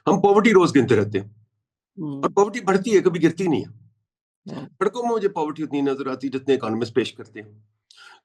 हम पॉवर्टी रोज गिनते रहते हैं और पॉवर्टी बढ़ती है, कभी गिरती नहीं है। सड़कों में मुझे पॉवर्टी उतनी नजर आती है जितने इकोनॉमिस्ट पेश करते हैं।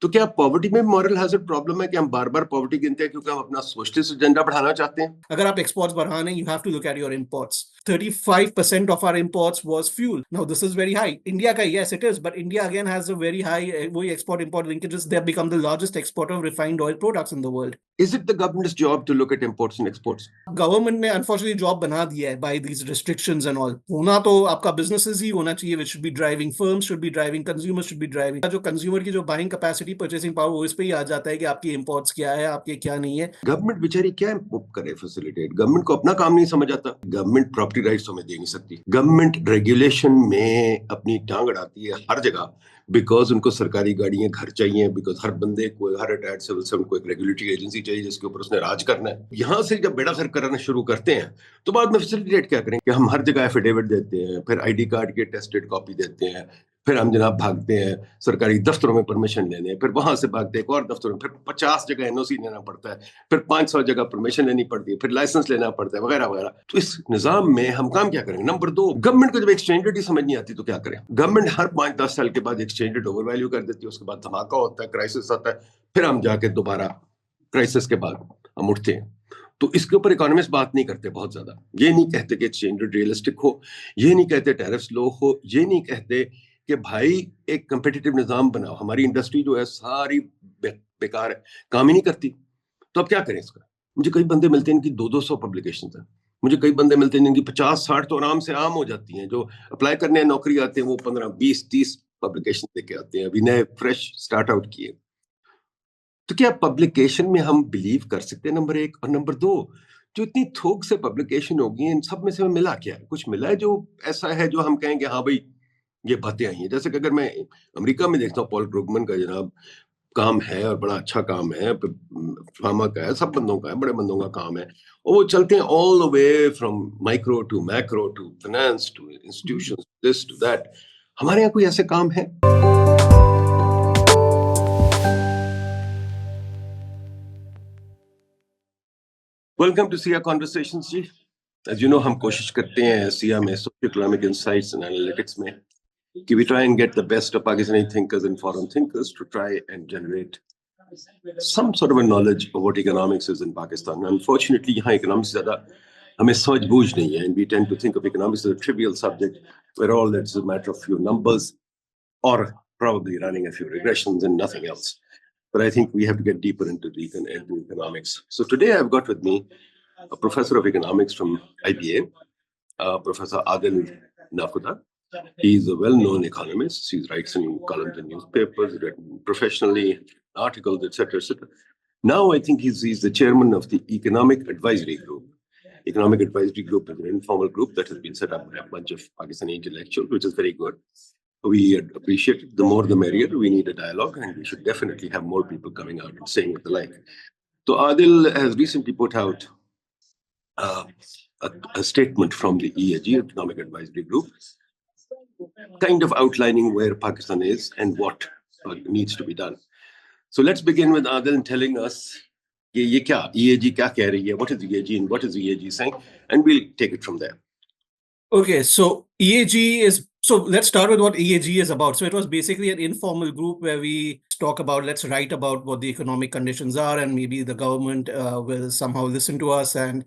तो क्या पॉवर्टी में मॉरल हैजर्ड प्रॉब्लम है कि हम बार बार पॉवर्टी गिनते हैं क्योंकि हम अपना सोशलिस्ट एजेंडा बढ़ाना चाहते हैं? अगर आप एक्सपोर्ट्स बढ़ाने, you have to look at your imports. 35% of our imports was fuel. Now this is very high. India का yes it is, but India again has a very high वही export-import linkages. They have become the largest exporter of refined oil products in the world. Is it the government's job to look at imports and exports? Government ने unfortunately job बना दिया है by these restrictions and all. होना तो आपका businesses ही होना चाहिए, which should be driving, firms should be driving, consumers should be driving. जो कंज्यूमर की जो बाइंग कैपेसिटी, परचेसिंग पावर, वो इस पे ही आ जाता है कि आपकी इंपोर्ट्स क्या है, आपके क्या नहीं है। गवर्नमेंट बेचारी क्या करे फैसिलिटेट? गवर्नमेंट को अपना काम नहीं समझ आता। गवर्नमेंट प्रॉपर्टी राइट्स हमें दे नहीं सकती। गवर्नमेंट रेगुलेशन में अपनी टांग अड़ाती है हर जगह, बिकॉज उनको सरकारी गाड़ियां, घर चाहिए, बिकॉज हर बंदे को, हर रिटायर्ड सिविल सर्वेंट को एक रेगुलेटरी एजेंसी चाहिए जिसके ऊपर उसने राज करना है। यहां से जब बेड़ा गर्क कराना शुरू करते हैं तो बाद में फैसिलिटेट क्या करें कि हम हर जगह एफिडेविट देते हैं, फिर आईडी कार्ड की टेस्टेड कॉपी देते हैं, फिर हम जनाब भागते हैं सरकारी दफ्तरों में परमिशन लेने, फिर वहां से भागते हैं एक और दफ्तर में, फिर 50 जगह एनओसी लेना पड़ता है, फिर 500 जगह परमिशन लेनी पड़ती है, फिर लाइसेंस लेना पड़ता है, वगैरह वगैरह। तो इस निजाम में हम काम क्या करेंगे? नंबर 2, गवर्नमेंट को जब एक्सचेंज रेट ही समझ नहीं आती तो क्या करें? गवर्नमेंट हर 5-10 साल के बाद एक्सचेंज रेट ओवर वैल्यू कर देती है, उसके बाद धमाका होता है, क्राइसिस आता है, फिर हम जाके दोबारा क्राइसिस के बाद हम उठते हैं। तो इसके ऊपर इकोनॉमिस्ट बात नहीं करते बहुत ज्यादा। ये नहीं कहते कि एक्सचेंज रेट रियलिस्टिक हो, ये नहीं कहते टैरिफ्स लो हो, ये नहीं कहते कि भाई एक कंपेटिटिव निजाम बनाओ। हमारी इंडस्ट्री जो है सारी बेकार है, काम ही नहीं करती। तो अब क्या करें इसका? मुझे कई बंदे मिलते हैं इनकी 200 पब्लिकेशन है, मुझे कई बंदे मिलते हैं जिनकी 50-60 तो आराम से आम हो जाती हैं। जो अप्लाई करने नौकरी आते हैं वो 15-20-30 पब्लिकेशन लेके आते हैं, अभी नए फ्रेश स्टार्ट आउट किए। तो क्या पब्लिकेशन में हम बिलीव कर सकते हैं? नंबर 1। और नंबर 2, जो इतनी थोक से पब्लिकेशन होगी, इन सब में से मिला क्या है? कुछ मिला है जो ऐसा है जो हम कहेंगे हाँ भाई ये बातें आई हैं? जैसे कि अगर मैं अमेरिका में देखता हूँ, पॉल क्रूगमैन का जनाब काम है और बड़ा अच्छा काम है, फार्मा का है, सब बंदों का है, बड़े बंदों का काम है, और वो चलते हैं all the way from micro to macro to finance to institutions, this to that. हमारे यहाँ कोई ऐसे काम है? वेलकम टू सिया कॉन्वर्सेशंस जी। एज यू नो, हम कोशिश करते हैं सिया में socio economic insights and analytics में कि we try and get the best of Pakistani thinkers and foreign thinkers to try and generate some sort of a knowledge of what economics is in Pakistan. Unfortunately, यहाँ economics ज़्यादा हमें समझ बूझ नहीं है, and we tend to think of economics as a trivial subject where all that's a matter of few numbers or probably running a few regressions and nothing else. But I think we have to get deeper into economics. So today I've got with me a professor of economics from IBA, Professor Adil Nakuda. He's a well-known economist. He writes in columns in newspapers, written professionally, articles, etc., etc. Now I think he's the chairman of the Economic Advisory Group. Economic Advisory Group is an informal group that has been set up by a bunch of Pakistani intellectuals, which is very good. We appreciate it. The more the merrier. We need a dialogue, and we should definitely have more people coming out and saying what they like. So Adil has recently put out a statement from the EAG, Economic Advisory Group, kind of outlining where Pakistan is and what needs to be done. So let's begin with Adil telling us ye kya EAG kya keh rahi hai, what is EAG and what is EAG saying, and we'll take it from there. Okay, so EAG is, so let's start with what EAG is about. So it was basically an informal group where we talk about, let's write about what the economic conditions are, and maybe the government will somehow listen to us and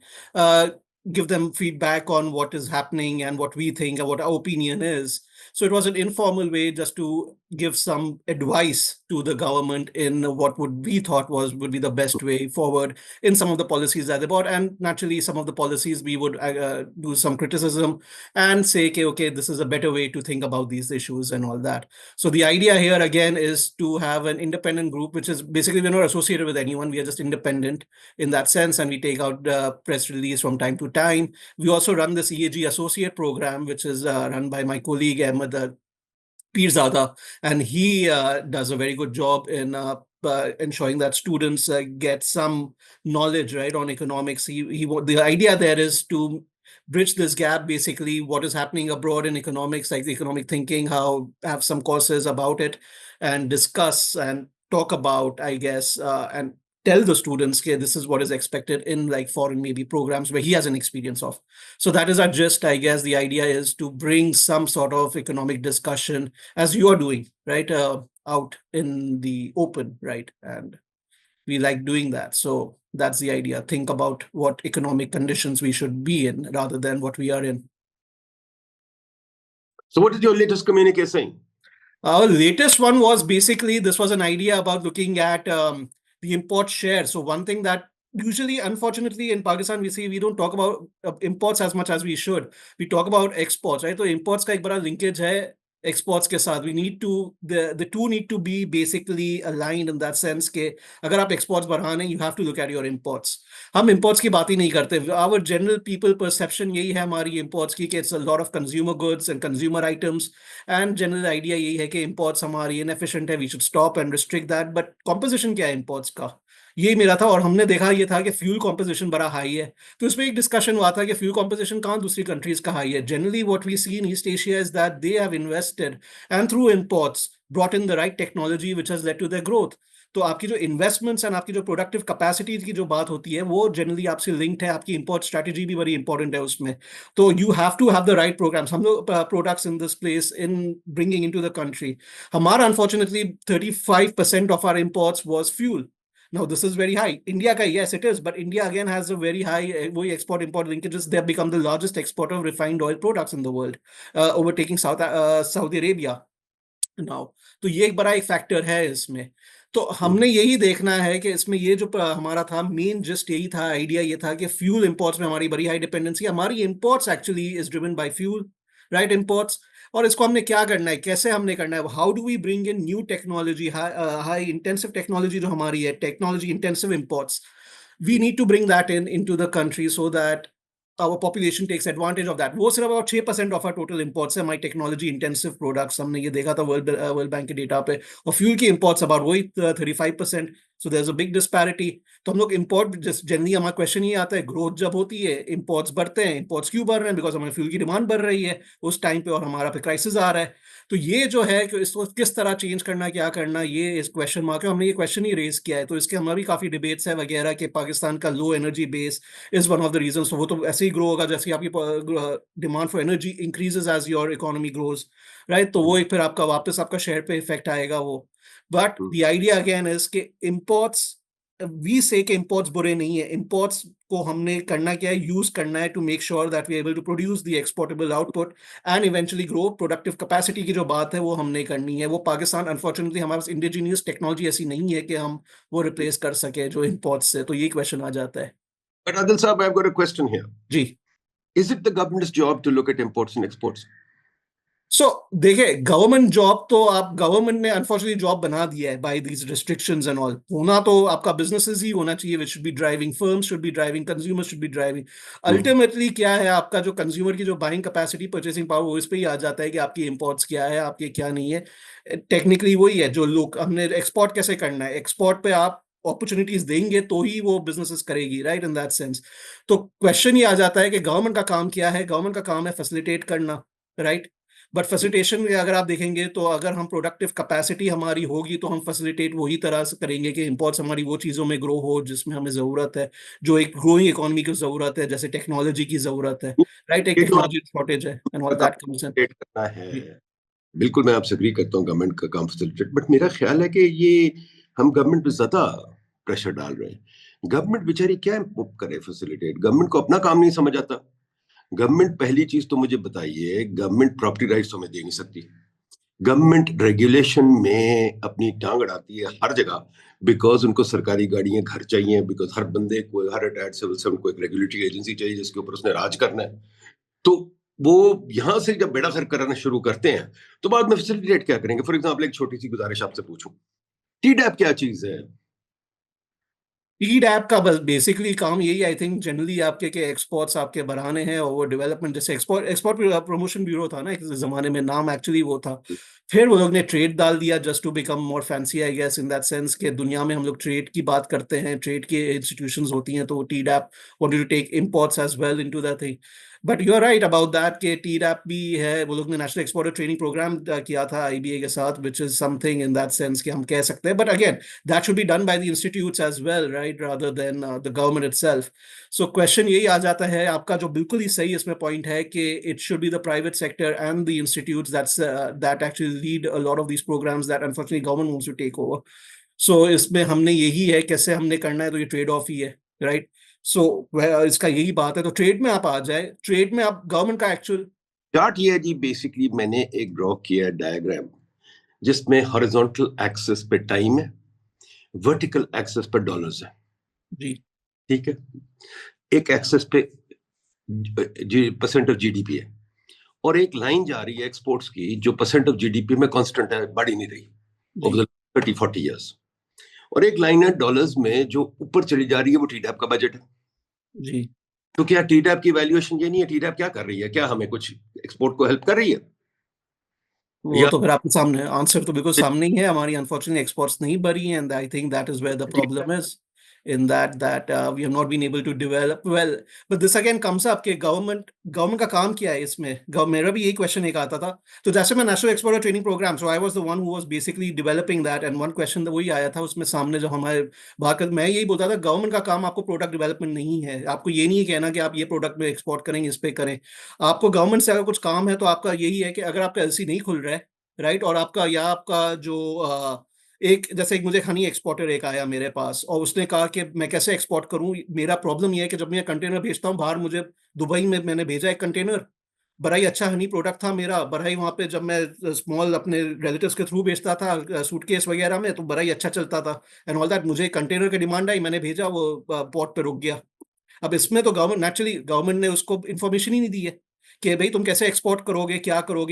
give them feedback on what is happening and what we think and what our opinion is. So it was an informal way just to give some advice to the government in what we thought would be the best way forward in some of the policies that they brought. And naturally, some of the policies we would do some criticism and say, okay, this is a better way to think about these issues and all that. So the idea here again is to have an independent group, which is basically we're not associated with anyone. We are just independent in that sense, and we take out press release from time to time. We also run this EAG associate program, which is run by my colleague Ahmed Pirzada, and he does a very good job in ensuring that students get some knowledge, right, on economics. The idea there is to bridge this gap, basically what is happening abroad in economics, like the economic thinking, have some courses about it and discuss and talk about, I guess, and tell the students that this is what is expected in like foreign maybe programs where he has an experience of. So that is our gist, I guess. The idea is to bring some sort of economic discussion as you are doing, right, out in the open, right? And we like doing that. So that's the idea. Think about what economic conditions we should be in rather than what we are in. So what is your latest communique saying? Our latest one was basically, this was an idea about looking at the import share. So one thing that usually, unfortunately, in Pakistan, we see we don't talk about imports as much as we should. We talk about exports, right? So imports का एक बड़ा linkage है exports के साथ. We need to, the two need to be basically aligned in that sense के अगर आप exports बढ़ाने, you have to look at your imports. हम imports की बात ही नहीं करते. Our general people perception यही है हमारी imports की कि it's a lot of consumer goods and consumer items. And general idea यही है कि imports हमारी inefficient है, we should stop and restrict that. But composition क्या है imports का? ये मेरा था, और हमने देखा ये था कि फ्यूल कॉम्पोजिशन बड़ा हाई है. तो इसमें एक डिस्कशन हुआ था कि फ्यूल कॉम्पोजिशन कहाँ दूसरी कंट्रीज का हाई है. Generally what we see in East Asia is that they have invested and through imports brought in the right technology which has led to their growth. तो आपकी जो इन्वेस्टमेंट्स एंड आपकी जो productive capacity की जो बात होती है वो जनरली आपसे लिंक्ड है. आपकी इंपोर्ट स्ट्रेटजी भी बड़ी इंपॉर्टेंट है उसमें. तो you have to have the right programmes. हम लोग products in this place in bringing into the country. हमारा unfortunately 35% of our imports was fuel. Now, this is very high. India, yes, it is. But India, again, has a very high export-import linkages. They have become the largest exporter of refined oil products in the world, overtaking Saudi Arabia now. तो ये एक बड़ा एक factor है इसमें. तो हमने यही देखना है कि इसमें ये जो हमारा था मेन जस्ट यही था, आइडिया ये था कि फ्यूल इंपोर्ट्स में हमारी बड़ी हाई डिपेंडेंसी. हमारी imports actually is driven by fuel, right, imports. और इसको हमने क्या करना है, कैसे हमने करना है, how do we bring in new technology, high intensive technology जो हमारी है, technology intensive imports. We need to bring that into the country so that our population takes advantage of that. वो सिर्फ about 6% of our total imports है, my technology intensive products. हमने ये देखा था World Bank के डेटा पे. और fuel की imports about वही 35%. So there's a big disparity. तो हम लोग import, जनरली हमारा क्वेश्चन ये आता है, ग्रोथ जब होती है imports बढ़ते हैं. imports क्यों बढ़ रहे हैं? बिकॉज हमारे फ्यूल की डिमांड बढ़ रही है उस टाइम पे और हमारा पे क्राइसिस आ रहा है. तो ये जो है कि इसको किस तरह चेंज करना, क्या करना, ये इस क्वेश्चन मार्क है. हमने ये क्वेश्चन ही रेज किया है. तो इसके हमारी काफी डिबेट्स है वगैरह कि पाकिस्तान का low energy base is one of the reasons. वो तो ऐसे ही ग्रो होगा जैसे आपकी demand for energy increases as your economy grows, right. तो वो एक फिर आपका वापस आपका शेयर पे इफेक्ट आएगा वो. But the idea again is कि इंपोर्ट्स, वी से कि इंपोर्ट्स बुरे नहीं है. इंपोर्ट्स को हमने करना क्या है, यूज करना है to make sure that we able to produce the exportable output and eventually grow. Productive capacity की जो बात है वो हमने करनी है. वो पाकिस्तान अनफॉर्चुनेटली हमारे पास इंडिजीनियस टेक्नोलॉजी ऐसी नहीं है कि हम वो रिप्लेस कर सके जो इंपोर्ट्स से. तो ये क्वेश्चन आ जाता है. But Adil Saab, I've got a question here. Ji. Is it the government's job to look at imports and exports? सो देखिए, गवर्नमेंट जॉब तो आप, गवर्नमेंट ने अनफॉर्चुनेटली जॉब बना दिया है by these restrictions and all. होना तो आपका बिजनेसेस ही होना चाहिए, which should be driving, firms should be driving, consumer should be driving. Ultimately क्या है, आपका जो कंज्यूमर की जो बाइंग कैपेसिटी, परचेसिंग पावर, वो इस पे ही आ जाता है कि आपकी इंपोर्ट्स क्या है, आपके क्या नहीं है. टेक्निकली वही है जो लोग, हमने एक्सपोर्ट कैसे करना है, एक्सपोर्ट पे आप अपॉर्चुनिटीज देंगे तो ही वो बिजनेसेस करेगी, राइट, इन दैट सेंस. तो क्वेश्चन ये आ जाता है कि गवर्नमेंट का काम क्या है. गवर्नमेंट का काम है फैसिलिटेट करना, राइट. बट फैसिलिटेशन में अगर आप देखेंगे तो अगर हम प्रोडक्टिव कैपेसिटी हमारी होगी तो हम फैसिलिटेट वही तरह से करेंगे कि इंपोर्ट्स हमारी वो चीज़ों में ग्रो हो जिसमें हमें ज़रूरत है, जो एक ग्रोइंग इकोनॉमी की ज़रूरत है, जैसे टेक्नोलॉजी की ज़रूरत है, राइट. एक टेक्नोलॉजी शॉर्टेज है and all that comes in. करना है. बिल्कुल मैं आपसे एग्री करता हूँ, गवर्नमेंट का काम फैसिलिटेट. बट मेरा ख्याल है कि ये हम गवर्नमेंट पे ज्यादा प्रेशर डाल रहे हैं. गवर्नमेंट बेचारी क्या करे फैसिलिटेट? गवर्नमेंट को अपना काम नहीं समझ आता. गवर्नमेंट, पहली चीज तो मुझे बताइए, गवर्नमेंट प्रॉपर्टी राइट्स हमें दे नहीं सकती. गवर्नमेंट रेगुलेशन में अपनी टांग अड़ाती है हर जगह, बिकॉज उनको सरकारी गाड़ियां घर चाहिए, बिकॉज हर बंदे को, हर रिटायर्ड सिविल सर्वेंट को एक रेगुलेटरी एजेंसी चाहिए जिसके ऊपर उसने राज करना है. तो वो यहां से जब बेड़ा गर्क कराना शुरू करते हैं तो बाद में फैसिलिटेट क्या करेंगे? फॉर एग्जाम्पल, एक छोटी सी गुजारिश आपसे पूछूं, टीडैप क्या चीज है? ईड ऐप का बस बेसिकली काम यही आई थिंक जनरली आपके के एक्सपोर्ट्स आपके बढ़ाने हैं और वो डेवलपमेंट, जैसे एक्सपोर्ट एक्सपोर्ट प्रमोशन ब्यूरो था ना एक जमाने में, नाम एक्चुअली वो था। फिर वो लोग ने ट्रेड डाल दिया just to become more fancy I guess, in that sense कि दुनिया में हम लोग ट्रेड की बात करते हैं, ट्रेड की इंस्टीट्यूशंस होती हैं, तो T DAP wanted to take imports as well into that thing. But you are right about that कि टी डैप भी है, वो लोग ने नेशनल एक्सपोर्टर ट्रेनिंग प्रोग्राम किया था आईबीए के साथ, which is something in that sense कि हम कह सकते हैं, but again that should be done by the institutes as well, right, rather than the government itself. So question यही आ जाता है आपका, जो बिल्कुल ही सही इसमें पॉइंट है कि it should be the private sector and the institutes that actually lead a lot of these programs that unfortunately government wants to take over. So इसमें हमने यही है कैसे हमने करना है, तो ये ट्रेड ऑफ ही है, राइट। सो इसका यही बात है, तो ट्रेड में आप आ जाए, ट्रेड में आप गवर्नमेंट का एक्चुअल चार्ट ये है जी, बेसिकली मैंने एक ड्रॉ किया है डायग्राम जिसमें हॉरिजॉन्टल एक्सिस पे टाइम है, वर्टिकल एक्सिस पे डॉलर्स है, जी ठीक है। एक एक्सिस पे परसेंट ऑफ जीडीपी है, और एक लाइन जा रही है एक्सपोर्ट्स की जो परसेंट ऑफ जीडीपी में कांस्टेंट है, बढ़ ही नहीं रही ओवर द 30-40 इयर्स। और एक लाइन है डॉलर्स में जो ऊपर चली जा रही है, वो टीडैप का बजट है जी। तो क्या टीडैप की वैल्यूएशन ये नहीं है? टीडैप क्या कर रही है? क्या हमें कुछ एक्सपोर्ट को हेल्प कर रही है? वो या तो फिर आपके सामने आंसर तो बिल्कुल सामने ही है, हमारी अनफॉर्चुनेटली एक्सपोर्ट्स नहीं बढ़ी हैं, and I think that is where the problem is in that we have not been able to develop well. But this again comes up कि गवर्नमेंट का काम क्या है इसमें, मेरा भी यही क्वेश्चन एक आता था। तो जैसे मैं national exporter training program, so I was the one who was basically developing that, and one question वही आया था उसमें सामने, जो हमारे बात मैं यही बोलता था, गवर्नमेंट का काम आपको प्रोडक्ट डेवलपमेंट नहीं है, आपको ये नहीं कहना कि आप ये प्रोडक्ट में एक्सपोर्ट करेंगे, इस पे करें। आपको गवर्नमेंट से अगर कुछ काम है तो आपका यही है कि अगर आपका एलसी नहीं खुल रहा है, राइट, और आपका या आपका जो एक जैसे एक मुझे हनी एक्सपोर्टर एक आया मेरे पास और उसने कहा कि मैं कैसे एक्सपोर्ट करूं, मेरा प्रॉब्लम ये है कि जब मैं कंटेनर भेजता हूं बाहर, मुझे दुबई में मैंने भेजा एक कंटेनर, बड़ा ही अच्छा हनी प्रोडक्ट था मेरा, बड़ा ही वहाँ पे जब मैं स्मॉल अपने रिलेटिव्स के थ्रू भेजता था सूटकेस वगैरह में, तो बड़ा ही अच्छा चलता था एंड ऑल दैट। मुझे कंटेनर की डिमांड आई, मैंने भेजा, वो पोर्ट पे रुक गया। अब इसमें तो गवर्नमेंट नेचुरली गवर्नमेंट ने उसको इन्फॉर्मेशन ही नहीं दी है कि भाई तुम कैसे एक्सपोर्ट करोगे,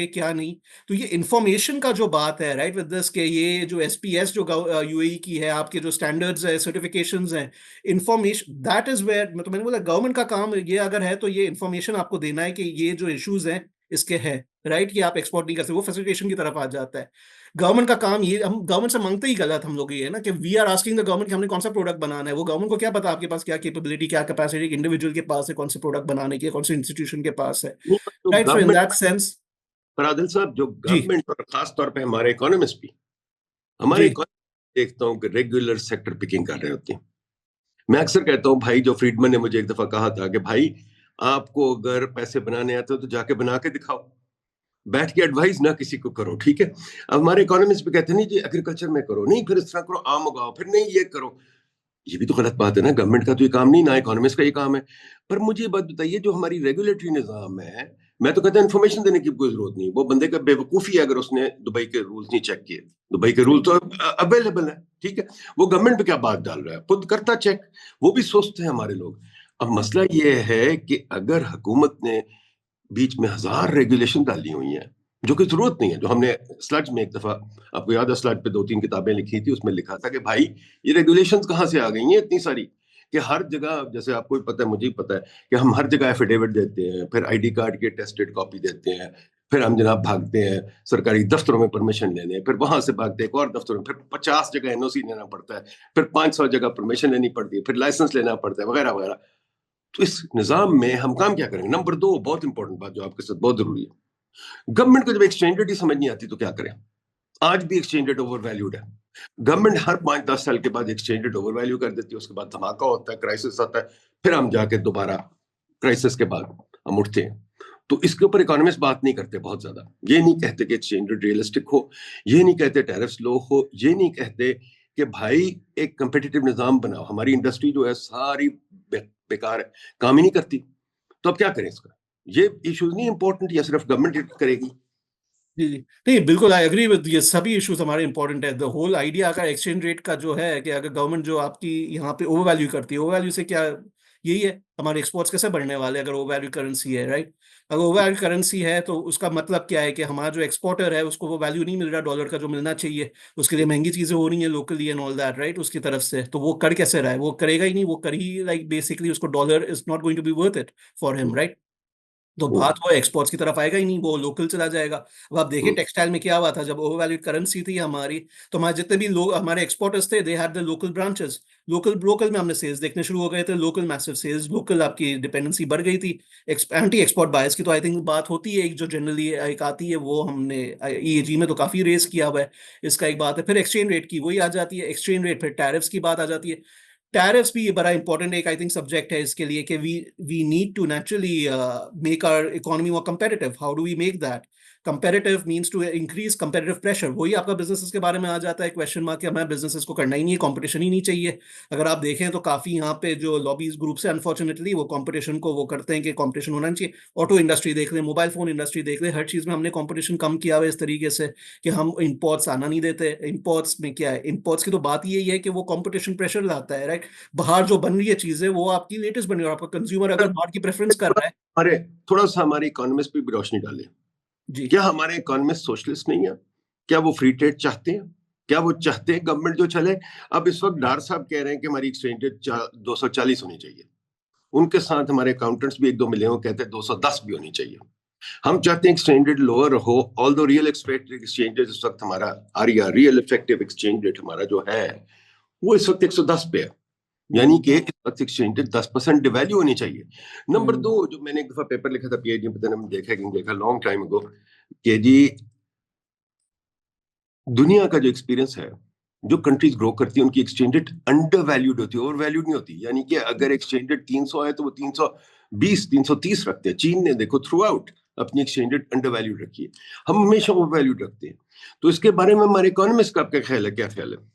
क्या नहीं। तो ये इन्फॉर्मेशन का जो बात है, राइट, विद दिस के ये जो एसपीएस जो यूएई की है, आपके जो स्टैंडर्ड्स है, सर्टिफिकेशंस हैं, इन्फॉर्मेशन दैट इज वेयर, मतलब मैंने बोला गवर्नमेंट का काम ये अगर है तो ये इन्फॉर्मेशन आपको देना है कि ये जो इश्यूज हैं इसके हैं, राइट, कि आप एक्सपोर्ट नहीं कर सकते, वो फैसिलिटेशन की तरफ आ जाता है। गवर्नमेंट का काम ये, हम गवर्नमेंट से मांगते ही गलत हम लोग ये है ना कि we are asking the government कि हमने कौन सा प्रोडक्ट बनाना है। वो गवर्नमेंट को क्या पता आपके पास क्या कैपेबिलिटी, क्या कैपेसिटी इंडिविजुअल के पास है, कौन से प्रोडक्ट बनाने की, कौन से इंस्टीट्यूशन के पास है, नहीं, तो right. So in government, that sense फरादिल साहब, जो जी गवर्नमेंट और खास तौर पे हमारे इकोनॉमिस्ट भी, हमारे जी इकोनॉमिस्ट देखता हूँ कि रेगुलर सेक्टर पिकिंग कर रहे होते हैं। मैं अक्सर कहता हूँ भाई, जो फ्रीडमैन ने मुझे एक दफा कहा था कि भाई आपको अगर पैसे बनाने आते हो तो जाके बना के दिखाओ, बैठ के एडवाइस ना किसी को करो, ठीक है। अब हमारे इकोनॉमिस्ट भी कहते हैं नहीं जी एग्रीकल्चर में करो, नहीं फिर इस तरह करो, आम उगाओ, फिर नहीं ये करो। ये भी तो गलत बात है ना, गवर्नमेंट का तो ये काम नहीं, ना इकोनॉमिस्ट का ये काम है। पर मुझे ये बात बताइए, जो हमारी रेगुलेटरी निजाम है, मैं तो कहता हूं इन्फॉर्मेशन देने की कोई जरूरत नहीं, वो बंदे का बेवकूफी है अगर उसने दुबई के रूल्स नहीं चेक किए। दुबई के रूल तो अवेलेबल है, ठीक है। वो गवर्नमेंट पे क्या बात डाल रहा है, खुद करता चेक, वो भी सोचते हैं हमारे लोग। अब मसला ये है कि अगर हुकूमत ने बीच में हजार रेगुलेशन डाली हुई हैं जो कि जरूरत नहीं है, जो हमने स्लज में एक दफा, आपको याद है, स्लज पे 2-3 किताबें लिखी थी, उसमें लिखा था कि भाई ये रेगुलेशंस कहाँ से आ गई हैं इतनी सारी, कि हर जगह, जैसे आपको भी पता है, मुझे भी पता है कि हम हर जगह एफिडेविट देते हैं, फिर आईडी कार्ड की टेस्टेड कॉपी देते हैं, फिर हम जनाब भागते हैं सरकारी दफ्तरों में परमिशन लेने, फिर वहां से भागते हैं एक और दफ्तर में, फिर 50 जगह एनओसी लेना पड़ता है, फिर 500 जगह परमिशन लेनी पड़ती है, फिर लाइसेंस लेना पड़ता है, वगैरह वगैरह। तो इस निजाम में हम काम क्या करेंगे? नंबर 2, बहुत इंपॉर्टेंट बात जो आपके साथ बहुत जरूरी है, गवर्नमेंट को जब एक्सचेंज रेट ही समझ नहीं आती तो क्या करें? आज भी एक्सचेंज रेट ओवर वैल्यूड है। गवर्नमेंट हर 5-10 साल के बाद एक्सचेंज रेट ओवर वैल्यू कर देती है, उसके बाद धमाका होता है, क्राइसिस आता है, फिर हम जाके दोबारा क्राइसिस के बाद हम उठते हैं। तो इसके ऊपर इकोनॉमिस्ट बात नहीं करते बहुत ज्यादा, ये नहीं कहते कि एक्सचेंज रेट रियलिस्टिक हो, ये नहीं कहते टैरिफ्स लो हो, ये नहीं कहते कि भाई एक कंपेटिटिव निजाम बनाओ। हमारी इंडस्ट्री जो है सारी बेकार है, काम ही नहीं करती। तो अब क्या करें इसका? ये इश्यूज नहीं इंपॉर्टेंट, या सिर्फ गवर्नमेंट करेगी? जी जी, नहीं बिल्कुल आई एग्री विद, ये सभी इश्यूज हमारे इंपॉर्टेंट है। द होल आइडिया का एक्सचेंज रेट का जो है कि अगर गवर्नमेंट जो आपकी यहाँ पे ओवर वैल्यू करती है, ओवर वैल्यू से क्या यही है, हमारे एक्सपोर्ट्स कैसे बढ़ने वाले अगर ओवर वैल्यू करेंसी है, राइट? अगर ओवर वैल्यू करेंसी है तो उसका मतलब क्या है कि हमारा जो एक्सपोर्टर है उसको वो वैल्यू नहीं मिल रहा डॉलर का जो मिलना चाहिए, उसके लिए महंगी चीजें हो रही हैं locally and all that, right? उसकी तरफ से तो वो कर कैसे रहा है, वो करेगा ही नहीं, वो कर ही लाइक बेसिकली उसको dollar is not going to be worth it for him, right? तो हम्म, बात वो एक्सपोर्ट्स की तरफ आएगा ही नहीं, वो लोकल चला जाएगा। अब आप देखिए हम्म, टेक्सटाइल में क्या हुआ था जब ओवरवैल्यूड करेंसी थी हमारी, तो हमारे जितने भी लोग हमारे एक्सपोर्टर्स थे they had the local branches, local local में हमने सेल्स देखने शुरू हो गए थे, लोकल मैसिव सेल्स, लोकल आपकी डिपेंडेंसी बढ़ गई थी। एंटी एक्सपोर्ट बायस की तो आई थिंक बात होती है, एक जो जनरली एक आती है वो हमने ईएजी में तो काफी रेस किया हुआ है, इसका एक बात है। फिर एक्सचेंज रेट की वही आ जाती है, एक्सचेंज रेट, फिर टैरिफ्स की बात आ जाती है। टैरिफ्स भी बड़ा इंपॉर्टेंट एक आई थिंक सब्जेक्ट है इसके लिए कि we need to naturally make our economy more competitive. How do we make that competitive? Means to increase competitive pressure. वही आपका बिजनेसेस के बारे में आ जाता है क्वेश्चन मार्क कि हमें बिजनेसेस को करना ही नहीं है, कंपटीशन ही नहीं चाहिए। अगर आप देखें तो काफी यहाँ पे जो लॉबीज ग्रुप है अनफॉर्चुनेटली वो कंपटीशन को वो करते हैं कि कंपटीशन होना चाहिए। ऑटो इंडस्ट्री देख लें, मोबाइल फोन इंडस्ट्री देख लें, हर चीज में हमने कंपटीशन कम किया हुआ है इस तरीके से कि हम इंपोर्ट्स आना नहीं देते। इंपोर्ट्स में क्या है, इंपोर्ट्स की तो बात यही है कि वो कंपटीशन प्रेशर लाता है, राइट? बाहर जो बन रही है चीजें वो आपकी लेटेस्ट बन रही है, और आपका कंज्यूमर अगर बाहर की प्रेफरेंस कर थोड़ा रहा है। हमारे थोड़ा सा हमारे इकोनॉमिस्ट पे भी रोशनी डालें। जी। क्या हमारे इकोनॉमिस्ट सोशलिस्ट नहीं है? क्या वो फ्री ट्रेड चाहते हैं? क्या वो चाहते हैं गवर्नमेंट जो चले? अब इस वक्त डार साहब कह रहे हैं कि हमारी एक्सचेंज रेट 240 होनी चाहिए। उनके साथ हमारे अकाउंटेंट्स भी एक दो मिले हो, कहते हैं 210 भी होनी चाहिए। हम चाहते हैं एक्सचेंज रेट लोअर हो, ऑल दो रियल एक्सचेंज रेट इस वक्त हमारा आरिया रियल इफेक्टिव एक्सचेंज रेट हमारा जो है वो इस वक्त 110 पे है। यानी कि इस वक्त एक्सचेंज रेट 10% डिवैल्यू होनी चाहिए। नंबर हम्म। दो, जो मैंने एक दफा पेपर लिखा था पीएचडी, पता नहीं देखा कि नहीं देखा, लॉन्ग टाइम अगो, कि जी दुनिया का जो एक्सपीरियंस है, जो कंट्रीज ग्रो करती है उनकी एक्सचेंज रेट अंडर वैल्यूड होती है, ओवर वैल्यूड नहीं होती। यानी कि अगर एक्सचेंज रेट 300 है तो वो 320 330 रखते हैं। चीन ने देखो थ्रू आउट अपनी एक्सचेंज रेट अंडर वैल्यूड रखी है, हम हमेशा ओवर वैल्यूड रखते हैं। तो इसके बारे में हमारे इकोनॉमिस्ट का आपका ख्याल है, क्या ख्याल है?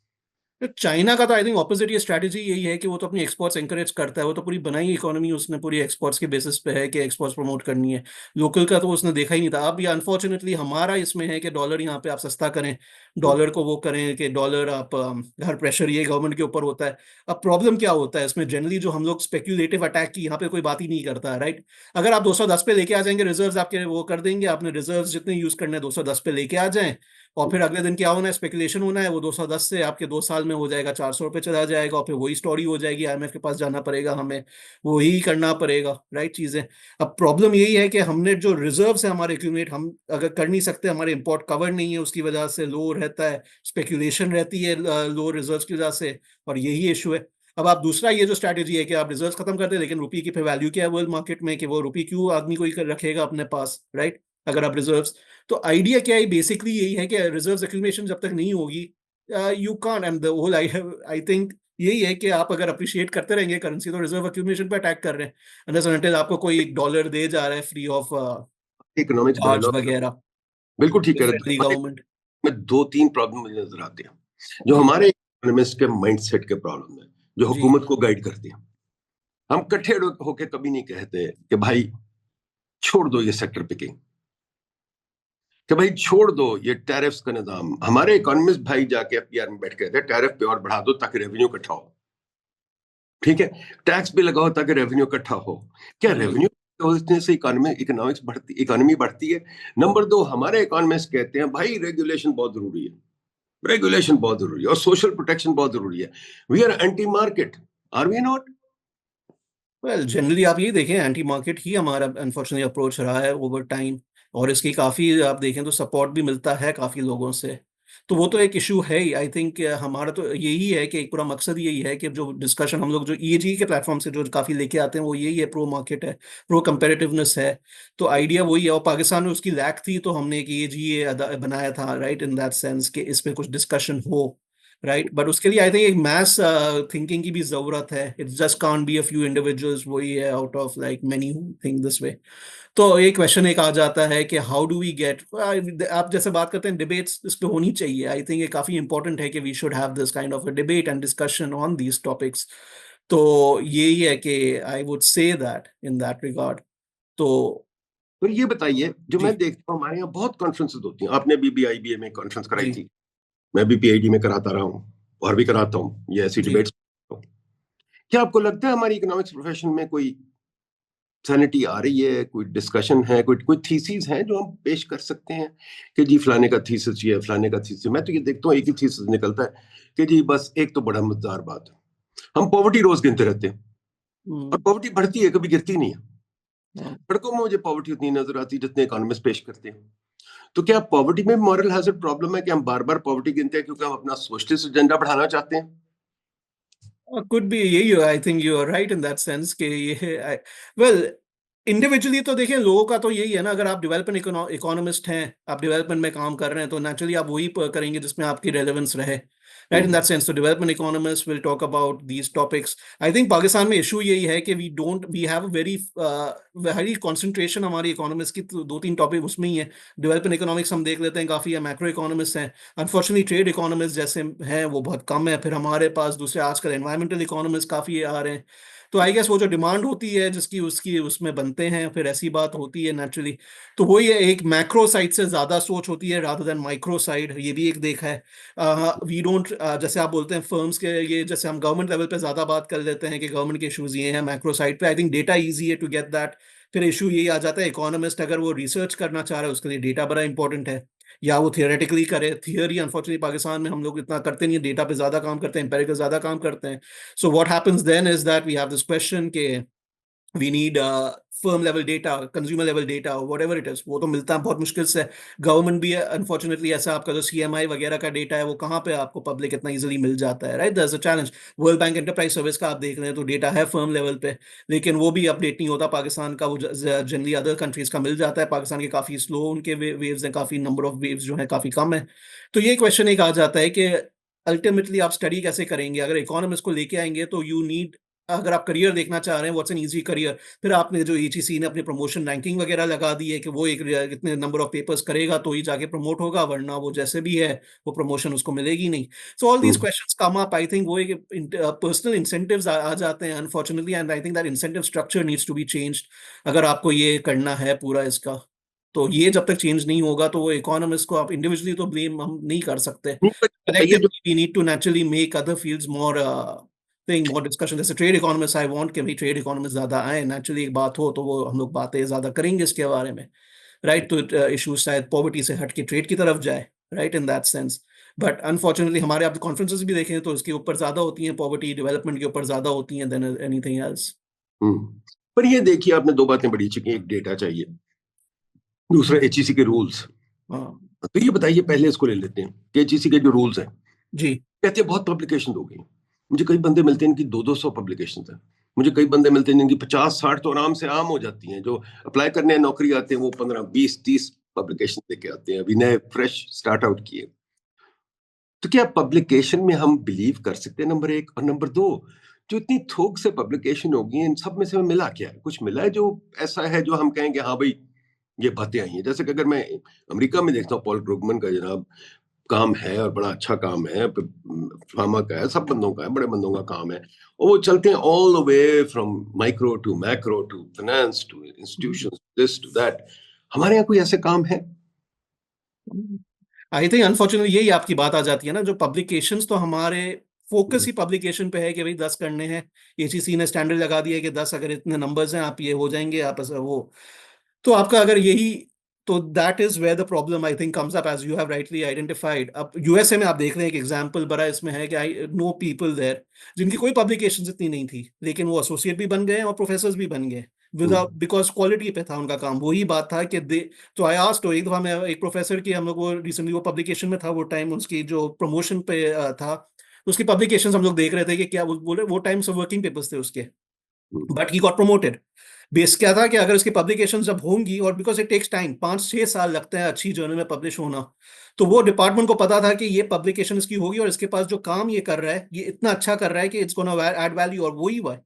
तो चाइना का तो आई थिंक ऑपोजिट ये स्ट्रैटेजी यही है कि वो तो अपनी एक्सपोर्ट्स एंकरेज करता है, वो तो पूरी बनाई इकोनॉमी उसने पूरी एक्सपोर्ट्स के बेसिस पे है कि एक्सपोर्ट्स प्रमोट करनी है। लोकल का तो उसने देखा ही नहीं था। अब ये अनफॉर्चुनेटली हमारा इसमें है कि डॉलर यहाँ पे आप सस्ता करें, डॉलर को वो करें कि डॉलर आप हर प्रेशर ये गवर्नमेंट के ऊपर होता है। अब प्रॉब्लम क्या होता है इसमें जनरली, जो हम लोग स्पेक्यूलेटिव अटैक की यहाँ पे कोई बात ही नहीं करता है, राइट? अगर आप 210 पे लेके आ जाएंगे, रिजर्व आपके वो कर देंगे, आपने रिजर्व जितने यूज करने हैं 210 पे लेके आ जाएं, और फिर अगले दिन क्या होना है, स्पेकुलेशन होना है, वो 210 से आपके 2 साल में हो जाएगा 400 रुपये चला जाएगा, और फिर वही स्टोरी हो जाएगी, आईएमएफ के पास जाना पड़ेगा हमें, वही करना पड़ेगा, राइट चीजें। अब प्रॉब्लम यही है कि हमने जो रिजर्व है हमारे एक्यूमुलेट हम अगर कर नहीं सकते, हमारे इंपोर्ट कवर नहीं है, उसकी वजह से लो रहता है, स्पेकुलेशन रहती है लो रिजर्व की वजह से, और यही इशू है। अब आप दूसरा ये जो स्ट्रैटेजी है कि आप रिजर्व खत्म कर दे, लेकिन रुपये की फिर वैल्यू क्या है वर्ल्ड मार्केट में, कि वो रुपये क्यों आदमी कोई रखेगा अपने पास, राइट? अगर आप रिजर्व, तो आइडिया क्या है बेसिकली यही है कि रिजर्व एक्यूमुलेशन जब तक नहीं होगी, you can't, and the whole I think यही है कि आप अगर अप्रिशिएट करते रहेंगे करेंसी तो रिजर्व एक्यूमुलेशन पे अटैक कर रहे हैं, अनलेस अनटिल आपको कोई डॉलर दे जा रहा है फ्री ऑफ इकोनॉमिक्स बड़े चार्ज लॉ, वगैरह, बिल्कुल ठीक कह रहे फ्रेंडली हैं। गवर्नमेंट। में दो तीन प्रॉब्लम मुझे नजर आते हैं जो जी। हमारे इकोनॉमिस्ट के माइंडसेट के प्रॉब्लम है, जो जी। हुकूमत को गाइड करते हैं। हम कट्ठे होके कभी नहीं कहते कि भाई छोड़ दो ये सेक्टर पिकिंग, कि भाई छोड़ दो ये टैरिफ्स का निजाम। हमारे इकोनॉमिस्ट भाई जाके एफबीआर में बैठ कहते हैं टैरिफ पे और बढ़ा दो ताकि रेवेन्यू इकट्ठा हो। ठीक है, टैक्स भी लगाओ ताकि रेवेन्यू इकट्ठा हो। क्या हम्म। रेवेन्यू से इकोनॉमिक्स बढ़ती, इकोनॉमी बढ़ती है? नंबर दो, हमारे इकोनॉमिस्ट कहते हैं भाई रेगुलेशन बहुत जरूरी है, रेगुलेशन बहुत जरूरी है और सोशल प्रोटेक्शन बहुत जरूरी है। We are anti market, are we not? Well generally आप ये देखें एंटी मार्केट ही हमारा अनफॉर्चुनेटली अप्रोच रहा है ओवर टाइम, और इसकी काफ़ी आप देखें तो सपोर्ट भी मिलता है काफ़ी लोगों से। तो वो तो एक इशू है ही आई थिंक। हमारा तो यही है कि एक पूरा मकसद यही है कि जो डिस्कशन हम लोग जो ईएजी के प्लेटफॉर्म से जो काफ़ी लेके आते हैं वो यही है, प्रो मार्केट है, प्रो कंपेटिटिवनेस है। तो आइडिया वही है, और पाकिस्तान में उसकी लैक थी तो हमने एक ईएजी बनाया था, राइट, इन दैट सेंस कि इस पे कुछ डिस्कशन हो, राइट? बट उसके लिए आई थिंक एक मैस थिंकिंग की भी जरूरत है। It just can't be a few individuals, वही है, out of like many who think this way. तो ये क्वेश्चन एक आ जाता है कि हाउ डू वी गेट, आप जैसे बात करते हैं डिबेट्स इस पे होनी चाहिए, आई थिंक ये काफी इंपॉर्टेंट है कि we should have this kind of a debate and discussion on these topics. तो यही है कि I would say that in that regard. तो तो ये बताइए, जो मैं जी। देखता हूँ हमारे यहाँ बहुत कॉन्फ्रेंसेस होती हैं, आपने भी आईबीए में कॉन्फ्रेंस कराई जी। थी, मैं भी पीआईडी में कराता रहा हूँ और भी कराता हूँ ये ऐसी जी। डिबेट्स। क्या आपको लगता है हमारी इकोनॉमिक्स प्रोफेशन में कोई सैनिटी आ रही है, कोई डिस्कशन है, कोई थीसिस हैं जो हम पेश कर सकते हैं कि जी फलाने का थीसिस ये है, फलाने का थीसिस? मैं तो ये देखता हूँ एक ही थीसिस निकलता है कि जी बस एक तो बड़ा मजेदार बात, हम पॉवर्टी रोज गिनते रहते हैं और पॉवर्टी बढ़ती है, कभी गिरती नहीं है। सड़कों में मुझे पॉवर्टी उतनी नजर आती है जितने इकोनॉमिस्ट पेश करते हैं। तो क्या पॉवर्टी में मॉरल हैजर्ड प्रॉब्लम है कि हम बार बार पॉवर्टी गिनते हैं क्योंकि हम अपना सोशलिस्ट एजेंडा बढ़ाना चाहते हैं? कुड बी यही, I think you are right in that sense कि ये वेल इंडिविजुअली तो देखिए लोगों का तो यही है ना, अगर आप डेवलपमेंट इकोनॉमिस्ट हैं, आप डेवलपमेंट में काम कर रहे हैं, तो नेचुरली आप वही करेंगे जिसमें आपकी रेलेवेंस रहे, राइट? इन दैट सेंस तो development economist will talk about these topics. I think Pakistan में इशू यही है कि we have a very concentration हमारी इकोनॉमिक्स की, तो 2-3 टॉपिक उसमें ही है। डेवलपमेंट इकोनॉमिक्स हम देख लेते हैं काफी है, मैक्रो इकोनॉमिस्ट हैं, अनफॉर्चुनेटली ट्रेड इकोनॉमिस्ट जैसे हैं वो बहुत कम है, फिर हमारे पास दूसरे आजकल एनवायरमेंटल इकोनॉमिस्ट काफी आ रहे हैं। तो आई गेस वो जो डिमांड होती है जिसकी उसकी उसमें बनते हैं, फिर ऐसी बात होती है नेचुरली। तो वही है, एक मैक्रो साइड से ज्यादा सोच होती है रादर देन माइक्रो साइड, ये भी एक देखा है। वी डोंट जैसे आप बोलते हैं फर्म्स के, ये जैसे हम गवर्नमेंट लेवल पे ज्यादा बात कर लेते हैं कि गवर्नमेंट के इश्यूज ये हैं, मैक्रो साइड पे आई थिंक डेटा ईजी है टू गेट दैट। फिर इशू यही आ जाता है, इकोनॉमिस्ट अगर वो रिसर्च करना चाह रहा है उसके लिए डेटा बड़ा इंपॉर्टेंट है, या वो थियोरेटिकली करे। थियोरी अनफॉर्चुनेटली पाकिस्तान में हम लोग इतना करते नहीं है, डेटा पे ज्यादा काम करते हैं, एम्पेरिकल ज्यादा काम करते हैं। So what happens then is that we have this question कि we need firm level data, consumer level data, whatever it is, वो तो मिलता है बहुत मुश्किल से। गवर्नमेंट भी अनफॉर्चुनेटली ऐसा, आपका जो सीएमआई वगैरह का डेटा है वो कहाँ पे आपको पब्लिक इतना इजीली मिल जाता है, right? That's a challenge. World bank enterprise service का आप देख रहे हैं तो डेटा है फर्म लेवल पे, लेकिन वो भी अपडेट नहीं होता पाकिस्तान का, वो जनरली अदर कंट्रीज का मिल जाता है। पाकिस्तान के काफी स्लो उनके वेव्स हैं, काफी नंबर ऑफ वेव्स जो है काफी कम है। तो ये क्वेश्चन एक आ जाता है कि अल्टीमेटली आप स्टडी कैसे करेंगे? अगर इकोनॉमिस्ट को लेके आएंगे तो यू नीड, अगर आप करियर देखना चाह रहे हैं व्हाट्स एन इजी करियर, फिर आपने जो ईजीसी ने अपनी प्रमोशन रैंकिंग वगैरह लगा दी है कि वो एक इतने नंबर ऑफ पेपर्स करेगा तो ही जाके प्रमोट होगा, वरना वो जैसे भी है वो प्रमोशन उसको मिलेगी नहीं। So all these hmm. Questions come up. I think वो एक पर्सनल इंसेंटिव्स आ जाते हैं unfortunately, and I think that incentive structure needs to be changed अगर आपको ये करना है पूरा इसका। तो ये जब तक चेंज नहीं होगा तो वो इकोनॉमिस्ट को आप इंडिविजुअली तो ब्लेम हम नहीं कर सकते, नहीं, पर ये जो collectively we need to naturally make other fields more thing, more discussion। जैसे ट्रेड इकोनॉमिस्ट, आई वांट कि भाई ट्रेड इकोनॉमिस्ट ज्यादा आए, नेचुरली एक बात हो तो वो हम लोग बातें ज्यादा करेंगे इसके बारे में, राइट? तो इशू शायद पॉवर्टी से हट के ट्रेड की तरफ जाए, right? In that sense. But unfortunately हमारे आप कॉन्फ्रेंसेस भी देखें तो इसके ऊपर ज्यादा होती हैं, पॉवर्टी डेवलपमेंट के ऊपर ज्यादा होती हैं देन एनीथिंग एल्स। पर ये देखिए आपने दो बातें बड़ी अच्छी की, एक डेटा चाहिए, दूसरा एचईसी के रूल्स। हाँ तो ये बताइए, पहले इसको ले लेते हैं कि एचईसी के जो रूल्स हैं, जी। कहते हैं बहुत पब्लिकेशन हो गई। मुझे कई बंदे मिलते हैं इनकी 200 पब्लिकेशन है। मुझे कई बंदे मिलते हैं जिनकी 50-60 तो आराम से आम हो जाती हैं। जो अप्लाई करने नौकरी आते हैं वो 15-20-30 पब्लिकेशन लेके आते हैं, अभी नए फ्रेश स्टार्ट आउट किए। तो क्या पब्लिकेशन में हम बिलीव कर सकते हैं? नंबर एक। और नंबर दो, जो इतनी थोक से पब्लिकेशन होगी इन सब में से हमें मिला क्या है? कुछ मिला है जो ऐसा है जो हम कहेंगे हाँ भाई ये बातें आई हैं? जैसे कि अगर मैं अमेरिका में देखता हूँ, पॉल क्रूगमैन का जनाब काम है और बड़ा अच्छा काम है, फार्मा का है, सब बंदों का है, बड़े बंदों का काम है, और वो चलते हैं all the way from micro to macro to finance to institutions, this to that. हमारे यहाँ कोई ऐसे काम है? आई थिंक अनफॉर्चुनेटली यही आपकी बात आ जाती है ना, जो पब्लिकेशंस तो हमारे फोकस ही पब्लिकेशन पे है कि भाई 10 करने हैं। एचईसी ने स्टैंडर्ड लगा दिया है कि 10 अगर इतने नंबर्स हैं आप ये हो जाएंगे, आप वो। तो आपका अगर यही, तो that is where the problem I think comes up, as you have rightly identified. अब यूएसए में आप देख रहे हैं एक एग्जांपल बड़ा इसमें है कि आई नो पीपल देयर जिनकी कोई पब्लिकेशन इतनी नहीं थी, लेकिन वो एसोसिएट भी बन गए और प्रोफेसर भी बन गए विदाउट, हम्म, बिकॉज क्वालिटी पे था उनका काम। वही बात था कि दे, तो आई आस्क्ड, तो एक दफा मैं एक प्रोफेसर की, हम लोग वो रिसेंटली वो पब्लिकेशन में था, वो टाइम उसकी जो प्रमोशन पे था, उसकी पब्लिकेशन हम लोग देख रहे थे कि क्या वो बोले, वो टाइम सब वर्किंग पेपर्स थे उसके, hmm, but he got promoted. Base क्या था कि अगर उसकी पब्लिकेशन जब होंगी, और बिकॉज इट टेक्स टाइम, 5-6 साल लगते हैं अच्छी जर्नल में पब्लिश होना, तो वो डिपार्टमेंट को पता था कि ये पब्लिकेशन इसकी होगी और इसके पास जो काम ये कर रहा है ये इतना अच्छा कर रहा है कि इट्स गोना ऐड वैल्यू, और वही हुआ।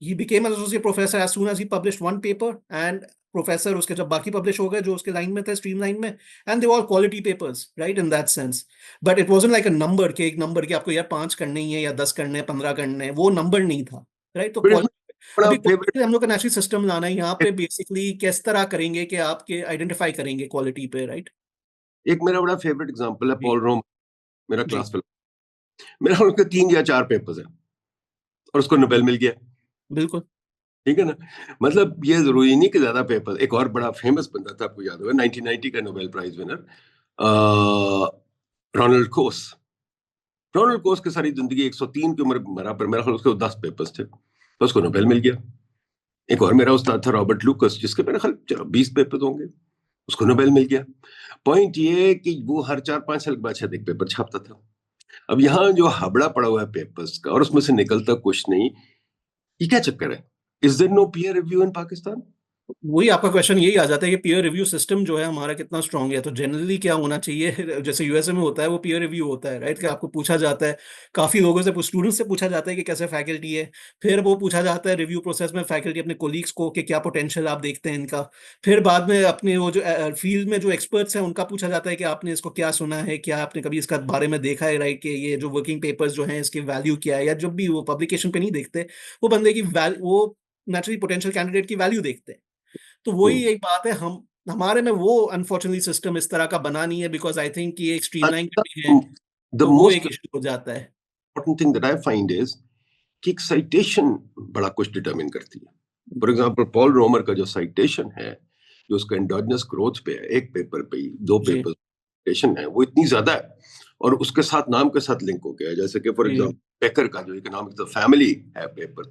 He became an associate professor as soon as he published one paper, and professor उसके जब बाकी पब्लिश हो गए जो उसके लाइन में थे, स्ट्रीम लाइन में, and they all quality papers, right? In that sense. But it wasn't like a number के, एक नंबर के आपको यार 5 करने ही है या 10 करने हैं, 15 करने हैं, वो नंबर नहीं था, राइट? तो फिर इसमें बड़ा अभी फेवरेट, quality हम लोग का नेशनल सिस्टम लाना है यहाँ पे, बेसिकली किस तरह करेंगे कि आपके आइडेंटिफाई करेंगे क्वालिटी पे, राइट? एक मेरा बड़ा फेवरेट एग्जांपल है जी पॉल रोम, मेरा जी। Class fellow. मेरा उनके 3 या 4 पेपर्स हैं, और उसको नोबेल मिल गया। बिल्कुल। ठीक है ना। मतलब ये जरूरी नहीं कि ज्यादा पेपर। एक और बड़ा फेमस बंदा था, आपको याद होगा, 1990 का नोबेल प्राइज विनर, रोनाल्ड कोस। रोनाल्ड कोस की सारी जिंदगी 103 की उम्र मरा, पर मेरा ख्याल उसके 10 पेपर्स थे, तो उसको नोबेल मिल गया। एक और मेरा उस्ताद था रॉबर्ट लूकस, जिसके मेरे ख्याल चलो 20 पेपर होंगे, उसको नोबेल मिल गया। पॉइंट ये कि वो हर 4-5 साल के बाद शायद एक पेपर छापता था। अब यहाँ जो हाबड़ा पड़ा हुआ है पेपर्स का और उसमें से निकलता कुछ नहीं, ये क्या चक्कर है? Is there no peer review in Pakistan? वही आपका क्वेश्चन यही आ जाता है कि पीयर रिव्यू सिस्टम जो है हमारा कितना स्ट्रांग है। तो जनरली क्या होना चाहिए, जैसे यूएसए में होता है वो पीयर रिव्यू होता है, राइट, कि आपको पूछा जाता है, काफी लोगों से, स्टूडेंट्स से पूछा जाता है कि कैसे फैकल्टी है। फिर वो पूछा जाता है रिव्यू प्रोसेस में फैकल्टी अपने कोलीग्स को कि क्या पोटेंशियल आप देखते हैं इनका। फिर बाद में अपने वो जो फील्ड में जो एक्सपर्ट्स हैं उनका पूछा जाता है कि आपने इसको क्या सुना है, क्या आपने कभी इसका बारे में देखा है, राइट, कि ये जो वर्किंग पेपर्स जो हैं इसकी वैल्यू क्या है। या जब भी वो पब्लिकेशन पे नहीं देखते, वो बंदे की वो नेचुरली पोटेंशियल कैंडिडेट की वैल्यू देखते हैं। तो वही एक बात है, हम हमारे में वो अनफॉर्चुनेटली सिस्टम इस तरह का बना नहीं है, बिकॉज आई थिंक ये एक स्ट्रीमलाइन करनी है, द तो वो एक मोस्ट इशू हो जाता है। Important thing that I find is कि एक साइटेशन बड़ा कुछ डिटरमिन करती है। फॉर एग्जांपल पॉल रोमर का जो साइटेशन है, जो उसका एंडोजेनस ग्रोथ पे है, एक पेपर पे ही 2 जी पेपर साइटेशन है, वो इतनी ज्यादा है और उसके साथ नाम के साथ लिंक हो गया है। जैसे कि फॉर जी एग्जांपल बेकर का जो इकोनॉमिक्स ऑफ फैमिली है पेपर,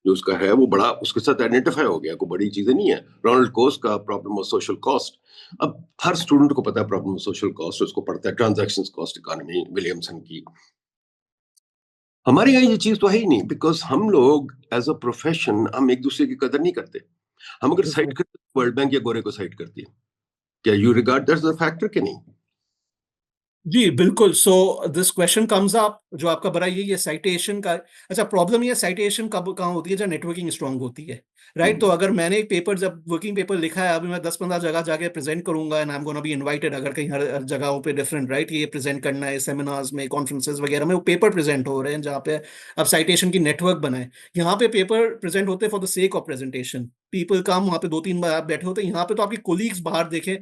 जो उसका है वो बड़ा उसके साथ आइडेंटिफाई हो गया, कोई बड़ी चीजें नहीं है। रोनाल्ड कोस का प्रॉब्लम ऑफ सोशल कॉस्ट, अब हर स्टूडेंट को पता है प्रॉब्लम ऑफ सोशल कॉस्ट, उसको पढ़ता है ट्रांजैक्शन कॉस्ट इकोनॉमी विलियमसन की। हमारे यहाँ ये चीज तो है ही नहीं, बिकॉज हम लोग एज अ प्रोफेशन हम एक दूसरे की कदर नहीं करते। हम अगर साइट बिल्कुल। करते वर्ल्ड बैंक या गोरे को साइट करती है, क्या you regard that as a factor कि नहीं? जी बिल्कुल। So this question comes up, जो आपका बड़ा ये साइटेशन का। अच्छा, प्रॉब्लम ये साइटेशन कब कहाँ होती है, जब नेटवर्किंग स्ट्रांग होती है, राइट। तो अगर मैंने एक पेपर, जब वर्किंग पेपर लिखा है, अभी मैं 10-15 जगह जाके प्रेजेंट करूंगा, and I am gonna be invited, अगर कहीं हर जगहों पे डिफरेंट, राइट, ये प्रेजेंट करना है सेमिनार्स में, कॉन्फ्रेंसेज वगैरह में, वो पेपर प्रेजेंट हो रहे हैं जहाँ पे अब साइटेशन की नेटवर्क बनाए। यहाँ पे पेपर प्रेजेंट होते हैं for the sake of presentation, people come, वहाँ पे 2-3 बार आप बैठे होते हैं। यहाँ पे तो आपके कोलीग्स बाहर देखें,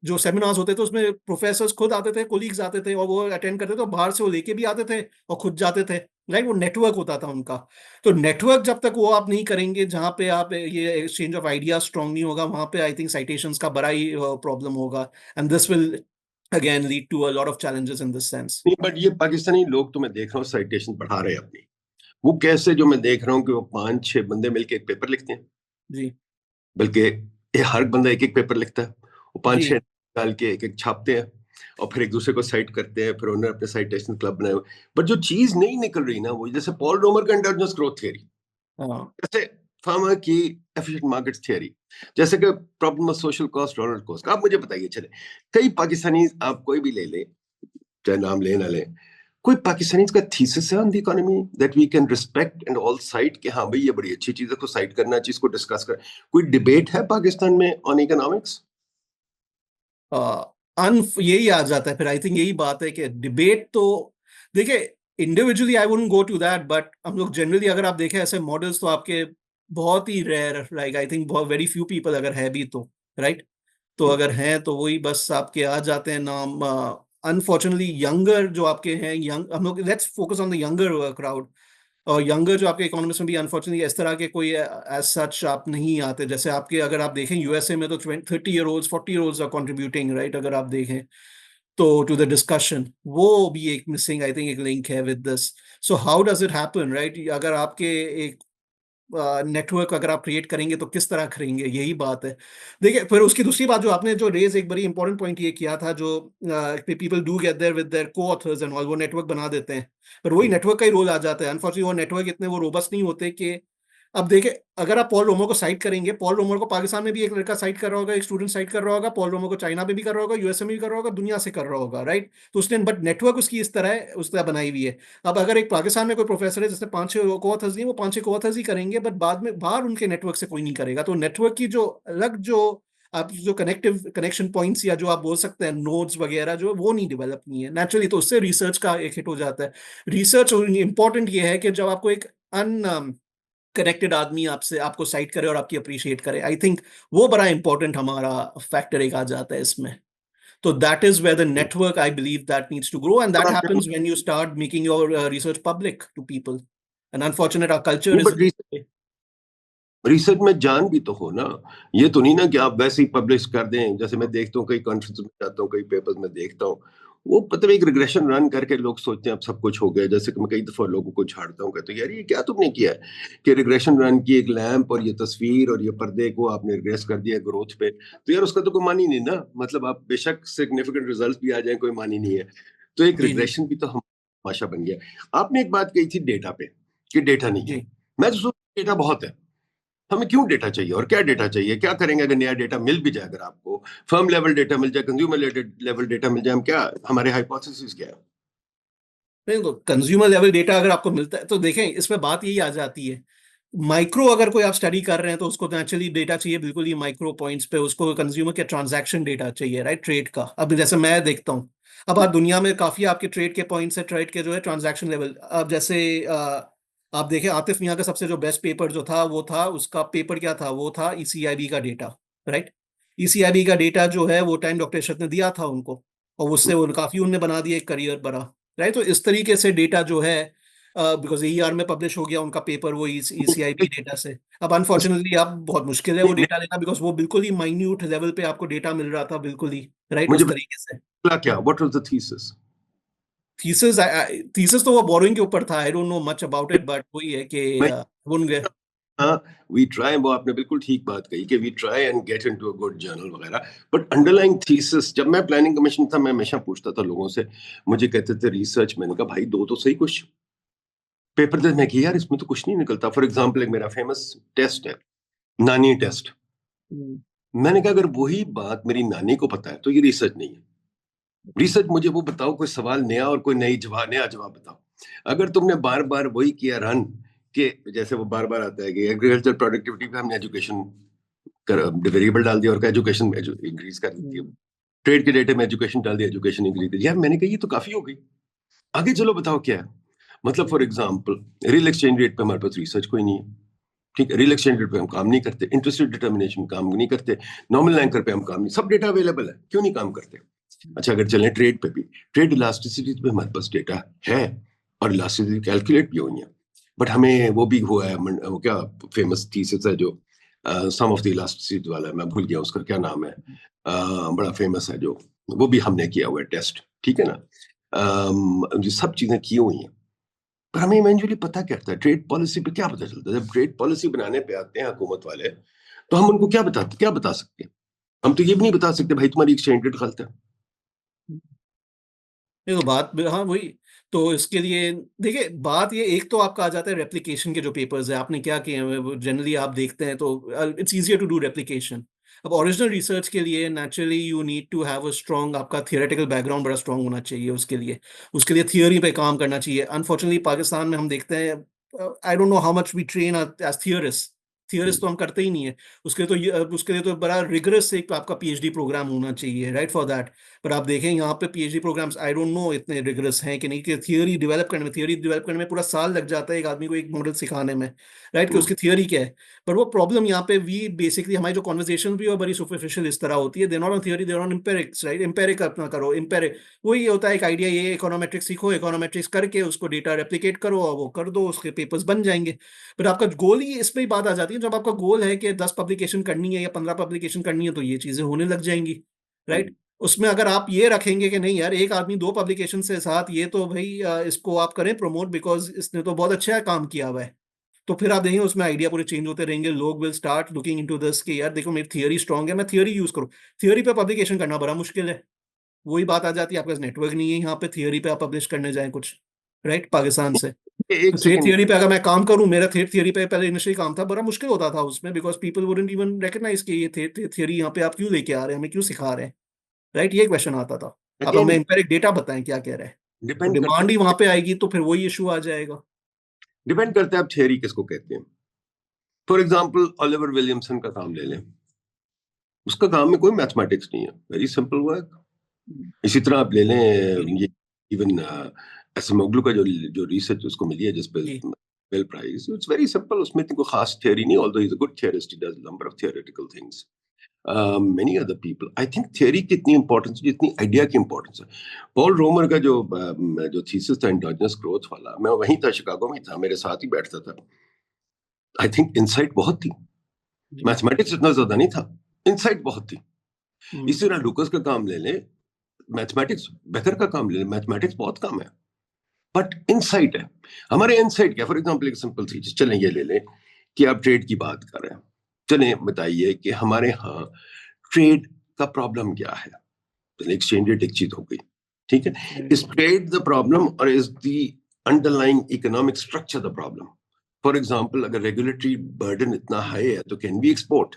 जो सेमिनार्स होते थे उसमें प्रोफेसर्स खुद आते थे, कोलीग्स आते थे और वो अटेंड करते थे, और बाहर से वो लेके भी आते थे और खुद जाते थे, राइट। वो नेटवर्क होता था उनका। तो नेटवर्क जब तक वो आप नहीं करेंगे, जहाँ पे आप ये एक्सचेंज ऑफ आइडिया स्ट्रांग नहीं होगा, वहां पे आई थिंक साइटेशंस का बड़ा ही प्रॉब्लम होगा, and this will again lead to a lot of challenges in this sense. नहीं, बट ये पाकिस्तानी लोग तो मैं देख रहा हूँ साइटेशन बढ़ा रहे हैं अपनी। वो कैसे, जो मैं देख रहा हूँ कि वो 5-6 बंदे मिलके एक पेपर लिखते हैं, जी बल्कि ये हर बंदा एक एक पेपर लिखता है, वो 5-6 जी। डाल के एक एक छापते हैं और फिर एक दूसरे को साइट करते हैं, फिर उन्होंने अपने साइटेशन क्लब बनाए हुए। बट जो चीज नहीं निकल रही ना, वो जैसे पॉल रोमर का एंडोजेनस ग्रोथ थियरी, हाँ जैसे फार्मा की एफिशिएंट मार्केट्स थियरी, जैसे कि problem of social cost, dollar cost. आप मुझे बताइए, चले कई पाकिस्तानी, आप कोई भी ले ले, चाहे नाम ले ना ले, कोई पाकिस्तानी का थीसिस है on the economy that we can respect and all cite कि हाँ भाई ये बड़ी अच्छी चीज है, को साइट करना चाहिए, इसको डिस्कस कर। कोई डिबेट है पाकिस्तान में ऑन इकोनॉमिक्स? यही आ जाता है फिर, आई थिंक यही बात है कि डिबेट तो, देखिए, individually I wouldn't go to that, but हम लोग जनरली अगर आप देखें ऐसे मॉडल्स, तो आपके बहुत ही रेयर, लाइक आई थिंक बहुत वेरी फ्यू पीपल अगर है भी तो, राइट। तो अगर हैं तो वही बस आपके आ जाते हैं नाम। अनफॉर्चुनेटली यंगर जो आपके हैं, यंग, हम लोग let's focus on the younger crowd. और यंगर जो आपके इकोनॉमिक्स में भी अनफॉर्चुनेटली इस तरह के कोई एज सच आप नहीं आते। जैसे आपके, अगर आप देखें यूएसए में तो 30 year old 40 year old are contributing, right, अगर आप देखें तो टू द डिस्कशन, वो भी एक मिसिंग आई थिंक एक लिंक है with this. So how does it happen, right, अगर आपके एक नेटवर्क अगर आप क्रिएट करेंगे तो किस तरह करेंगे, यही बात है। देखिए, फिर उसकी दूसरी बात जो आपने जो रेज, एक बड़ी इंपॉर्टेंट पॉइंट ये किया था, जो people do get there with their coauthors and all, वो नेटवर्क बना देते हैं, पर वही नेटवर्क का ही रोल आ जाता है। अनफॉर्चुनेटली वो नेटवर्क इतने वो रोबस्ट नहीं होते कि, अब देखिए, अगर आप पॉल रोमर को साइट करेंगे, पॉल रोमर को पाकिस्तान में भी एक लड़का साइट कर रहा होगा, एक स्टूडेंट साइट कर रहा होगा, पॉल रोमर को चाइना में भी कर रहा होगा, यूएसए में भी कर रहा होगा, दुनिया से कर रहा होगा, राइट। तो उसने, बट नेटवर्क उसकी इस तरह है, उस तरह बनाई हुई है। अब अगर एक पाकिस्तान में कोई प्रोफेसर है जिसने 5-6 को-ऑथर्स दिए, वो 5-6 को-ऑथर्स ही करेंगे, बट बाद में बाहर उनके नेटवर्क से कोई नहीं करेगा। तो नेटवर्क की जो अलग, जो आप जो कनेक्शन पॉइंट्स, या जो आप बोल सकते हैं नोड्स वगैरह, जो वो नहीं डेवलप नहीं है नेचुरली, तो उससे रिसर्च का एक हिट हो जाता है। रिसर्च इंपॉर्टेंट ये है कि जब आपको एक अन कनेक्टेड आदमी आपसे, आपको साइट करे और आपकी अप्रिशिएट करे, आई थिंक वो बड़ा इंपॉर्टेंट हमारा फैक्टर एक आ जाता है इसमें। तो that is where the network, I believe that needs to grow, and that बड़ा happens when you start making your research public to people. And unfortunate our culture is. But research में जान भी तो हो ना, ये तो नहीं ना कि आप वैसे ही पब्लिश कर दें। जैसे मैं देखता हूँ कई कॉन्फ्रेंस में जाता हूँ, कई पेपर्स में देखता हूँ, वो मतलब एक रिग्रेशन रन करके लोग सोचते हैं अब सब कुछ हो गया। जैसे कि मैं कई दफा लोगों को झाड़ता हूँ, कहते हैं यार ये क्या तुमने किया है कि रिग्रेशन रन की एक लैंप और ये तस्वीर और ये पर्दे को आपने रिग्रेस कर दिया ग्रोथ पे, तो यार उसका तो कोई मान ही नहीं ना। मतलब आप बेशक सिग्निफिकेंट रिजल्ट भी आ जाए, कोई मान ही नहीं है। तो एक जी रिग्रेशन भी तो हम तमाशा बन गया। आपने एक बात कही थी डेटा पे कि डेटा नहीं है। जी मैं तो सोचता डेटा बहुत है, हमें क्यों डेटा चाहिए और क्या डेटा चाहिए, क्या करेंगे अगर नया डेटा मिल भी जाए। अगर आपको फर्म लेवल डेटा मिल जाए, कंज्यूमर लेवल डेटा मिल जाए, हम क्या, हमारे हाइपोथेसिस क्या है? नहीं तो कंज्यूमर लेवल डेटा अगर आपको मिलता है तो देखें इसमें बात यही आ जाती है। माइक्रो अगर कोई आप स्टडी कर रहे हैं तो उसको नेचुरली डेटा चाहिए बिल्कुल ही माइक्रो पॉइंट्स पे, उसको कंज्यूमर के ट्रांजैक्शन डेटा चाहिए, राइट, ट्रेड का। अब जैसे मैं देखता हूँ, अब आप दुनिया में काफी आपके ट्रेड के पॉइंट्स है, ट्रेड के जो है ट्रांजैक्शन लेवल। अब जैसे आप देखें आतिफ मियां का सबसे जो बेस्ट पेपर जो था वो था, उसका पेपर क्या था, वो था ईसीआईबी का डेटा, राइट। ईसीआईबी का डेटा जो है वो टाइम डॉक्टर इरशाद ने दिया था उनको, और उससे वो काफी उनने बना दिया एक करियर बड़ा, राइट। तो इस तरीके से डेटा जो है, बिकॉज ईआर में पब्लिश हो गया उनका पेपर वो ईसीआईबी डेटा से। अब अनफॉर्चुनेटली अब बहुत मुश्किल है वो डेटा लेना, बिकॉज वो बिल्कुल ही माइन्यूट लेवल पे आपको डेटा मिल रहा था, बिल्कुल ही राइट मुझे उस तरीके से। बोला क्या, what was the thesis? Thesis thesis तो वो बोरिंग के ऊपर था, आई don't no much about it, but वही है कि मैं उनके हाँ, वी ट्राई, वो आपने बिल्कुल ठीक बात कही कि we try and get into a good journal वगैरह, बट अंडरलाइंग थीसिस, जब मैं प्लानिंग कमीशन था मैं हमेशा पूछता था लोगों से, मुझे कहते थे रिसर्च। मैंने कहा भाई दो तो सही कुछ पेपर दे। मैं कि यार इसमें तो कुछ नहीं निकलता। फॉर एग्जांपल एक मेरा फेमस टेस्ट है, नानी टेस्ट। मैंने कहा अगर वही बात मेरी नानी को पता है तो ये रिसर्च नहीं है। रिसर्च मुझे वो बताओ, कोई सवाल नया और कोई नया जवाब बताओ। अगर तुमने बार बार वही किया रन, कि जैसे वो बार बार आता है कि एग्रीकल्चर प्रोडक्टिविटी पे हमने एजुकेशन कर वेरिएबल डाल दिया और एजुकेशन इंक्रीज कर दी है। ट्रेड के डेटे में एजुकेशन डाल दिया, एजुकेशन इंक्रीज कर। यार मैंने कहा ये तो काफी हो गई, आगे चलो बताओ क्या है। मतलब for example real exchange rate पे हमारे पास रिसर्च कोई नहीं है, ठीक है। रियल एक्सचेंज रेट पे हम काम नहीं करते, इंटरेस्ट रेट डिटर्मिनेशन काम नहीं करते, नॉमिनल एंकर पे हम काम नहीं, सब डेटा अवेलेबल है, क्यों नहीं काम करते? अच्छा अगर चलें ट्रेड पे भी, ट्रेड इलास्टिसिटी पे हमारे पास डेटा है और इलास्टिसिटी कैलकुलेट भी हुई है, बट हमें वो भी हुआ है, वो क्या फेमस थीसिस है जो सम ऑफ द इलास्टिसिटी वाला है, मैं भूल गया उसका क्या नाम है, बड़ा फेमस है जो, वो भी हमने किया हुआ है टेस्ट, ठीक है ना। ये सब चीजें की हुई हैं, पर हमें इवेंचुअली पता क्या था, ट्रेड पॉलिसी पे क्या पता चलता है? जब ट्रेड पॉलिसी बनाने पे आते हैं हुकूमत वाले, तो हम उनको क्या बता सकते हैं? हम तो ये भी नहीं बता सकते भाई तुम्हारी एक्सचेंज रेट गलत है। ये तो बात हाँ वही। तो इसके लिए देखिए बात ये, एक तो आपका आ जाता है रेप्लिकेशन के जो पेपर्स है आपने क्या किए हैं, वो जनरली आप देखते हैं तो it's easier to do replication. अब ओरिजिनल रिसर्च के लिए naturally you need to have a strong, आपका थियोरेटिकल बैकग्राउंड बड़ा स्ट्रॉन्ग होना चाहिए उसके लिए थियोरी पे काम करना चाहिए। अनफॉर्चुनेटली पाकिस्तान में हम देखते हैं, I don't know how much we train as theorist, theorist तो हम करते ही नहीं है। उसके लिए तो बड़ा रिगरस एक आपका पीएचडी प्रोग्राम होना चाहिए, राइट, फॉर दैट। पर आप देखें यहाँ पे PhD programs I don't know इतने रिगरस हैं कि नहीं, कि थियोरी डेवलप करने में पूरा साल लग जाता है एक आदमी को एक मॉडल सिखाने में, राइट, कि उसकी थियोरी क्या है। पर वो प्रॉब्लम यहाँ पे वी बेसिकली हमारी जो कॉन्वर्जेशन भी है बड़ी सुपरफिशियल इस तरह होती है, there not on theory, there on empirics, right. Empiric अपना करो, एम्पेरिक वही होता है एक आइडिया, ये इकोनोमेट्रिक्स सीखो, इकोनोमेट्रिक्स करके उसको डेटा रेप्लिकेट करो और वो कर दो, उसके पेपर्स बन जाएंगे। पर आपका गोल ही इस पे ही बात आ जाती है, जब आपका गोल है कि 10 पब्लिकेशन करनी है या 15 पब्लिकेशन करनी है तो ये चीजें होने लग जाएंगी, राइट। उसमें अगर आप ये रखेंगे कि नहीं यार एक आदमी 2 पब्लिकेशन से साथ, ये तो भाई इसको आप करें प्रमोट बिकॉज इसने तो बहुत अच्छा काम किया हुआ है, तो फिर आप देखेंगे उसमें आइडिया पूरे चेंज होते रहेंगे। लोग will start looking into this कि यार देखो मेरी थियरी स्ट्रांग है, मैं थियरी यूज करूँ। थियरी पे पब्लिकेशन करना बड़ा मुश्किल है, वही बात आ जाती है, आपके पास नेटवर्क नहीं है यहाँ पे थियरी पे आप पब्लिश करने जाए कुछ, राइट, पाकिस्तान से। एक थ्रेड सेकंड, थियरी पे अगर मैं काम करूं, मेरा थ्रेड थियरी पे पहले इनिशियली काम था, बड़ा मुश्किल होता था उसमें, because people wouldn't even recognise कि ये थियरी यहाँ पे आप क्यों लेके आ रहे हैं, हमें क्यों सिखा रहे हैं, राइट, ये क्वेश्चन आता था। अब हमें अगेन एम्पेरिक डेटा बताएं क्या कह रहे हैं, तो डिपेंड करता डिमांड ही वहां पे आएगी, तो फिर वही इशू आ जाएगा। डिपेंड करता है आप थियरी किसको कहते हैं। फॉर एग्जांपल ओलिवर विलियमसन का काम ले लें, उसका काम में कोई मैथमेटिक्स नहीं है, वेरी सिंपल वर्क। इसी तरह आप ले लें ये, इवन एसएमओग्लू का जो जो रिसर्च उसको मिली है जिस पे जी Nobel prize, it's very simple, उसमें इतनी कोई खास थियरी नहीं, although he is a good theorist, he does number of theoretical things. many other people. I think theory की इतनी importance है जितनी idea की importance है. पॉल रोमर का जो thesis था endogenous growth वाला, मैं वहीं था, शिकागो में था, मेरे साथ ही बैठता था. I think insight बहुत थी. मैथमेटिक्स इतना ज्यादा नहीं था, इनसाइट बहुत थी. इसी तरह लूकस का काम ले ले, मैथमेटिक्स, बेकर का काम ले ले, मैथमेटिक्स बहुत कम है, बट इनसाइट है. हमारे इनसाइट क्या? फॉर एग्जांपल एक सिंपल सी चीज, चलें ये ले लें कि आप ट्रेड की बात कर रहे हैं. चलें बताइए कि हमारे यहाँ ट्रेड का प्रॉब्लम क्या है. एक्सचेंज रेट एक चीज हो गई, ठीक है. इज ट्रेड द प्रॉब्लम और is the underlying economic structure the problem? For example अगर रेगुलेटरी बर्डन इतना हाई है तो can we export?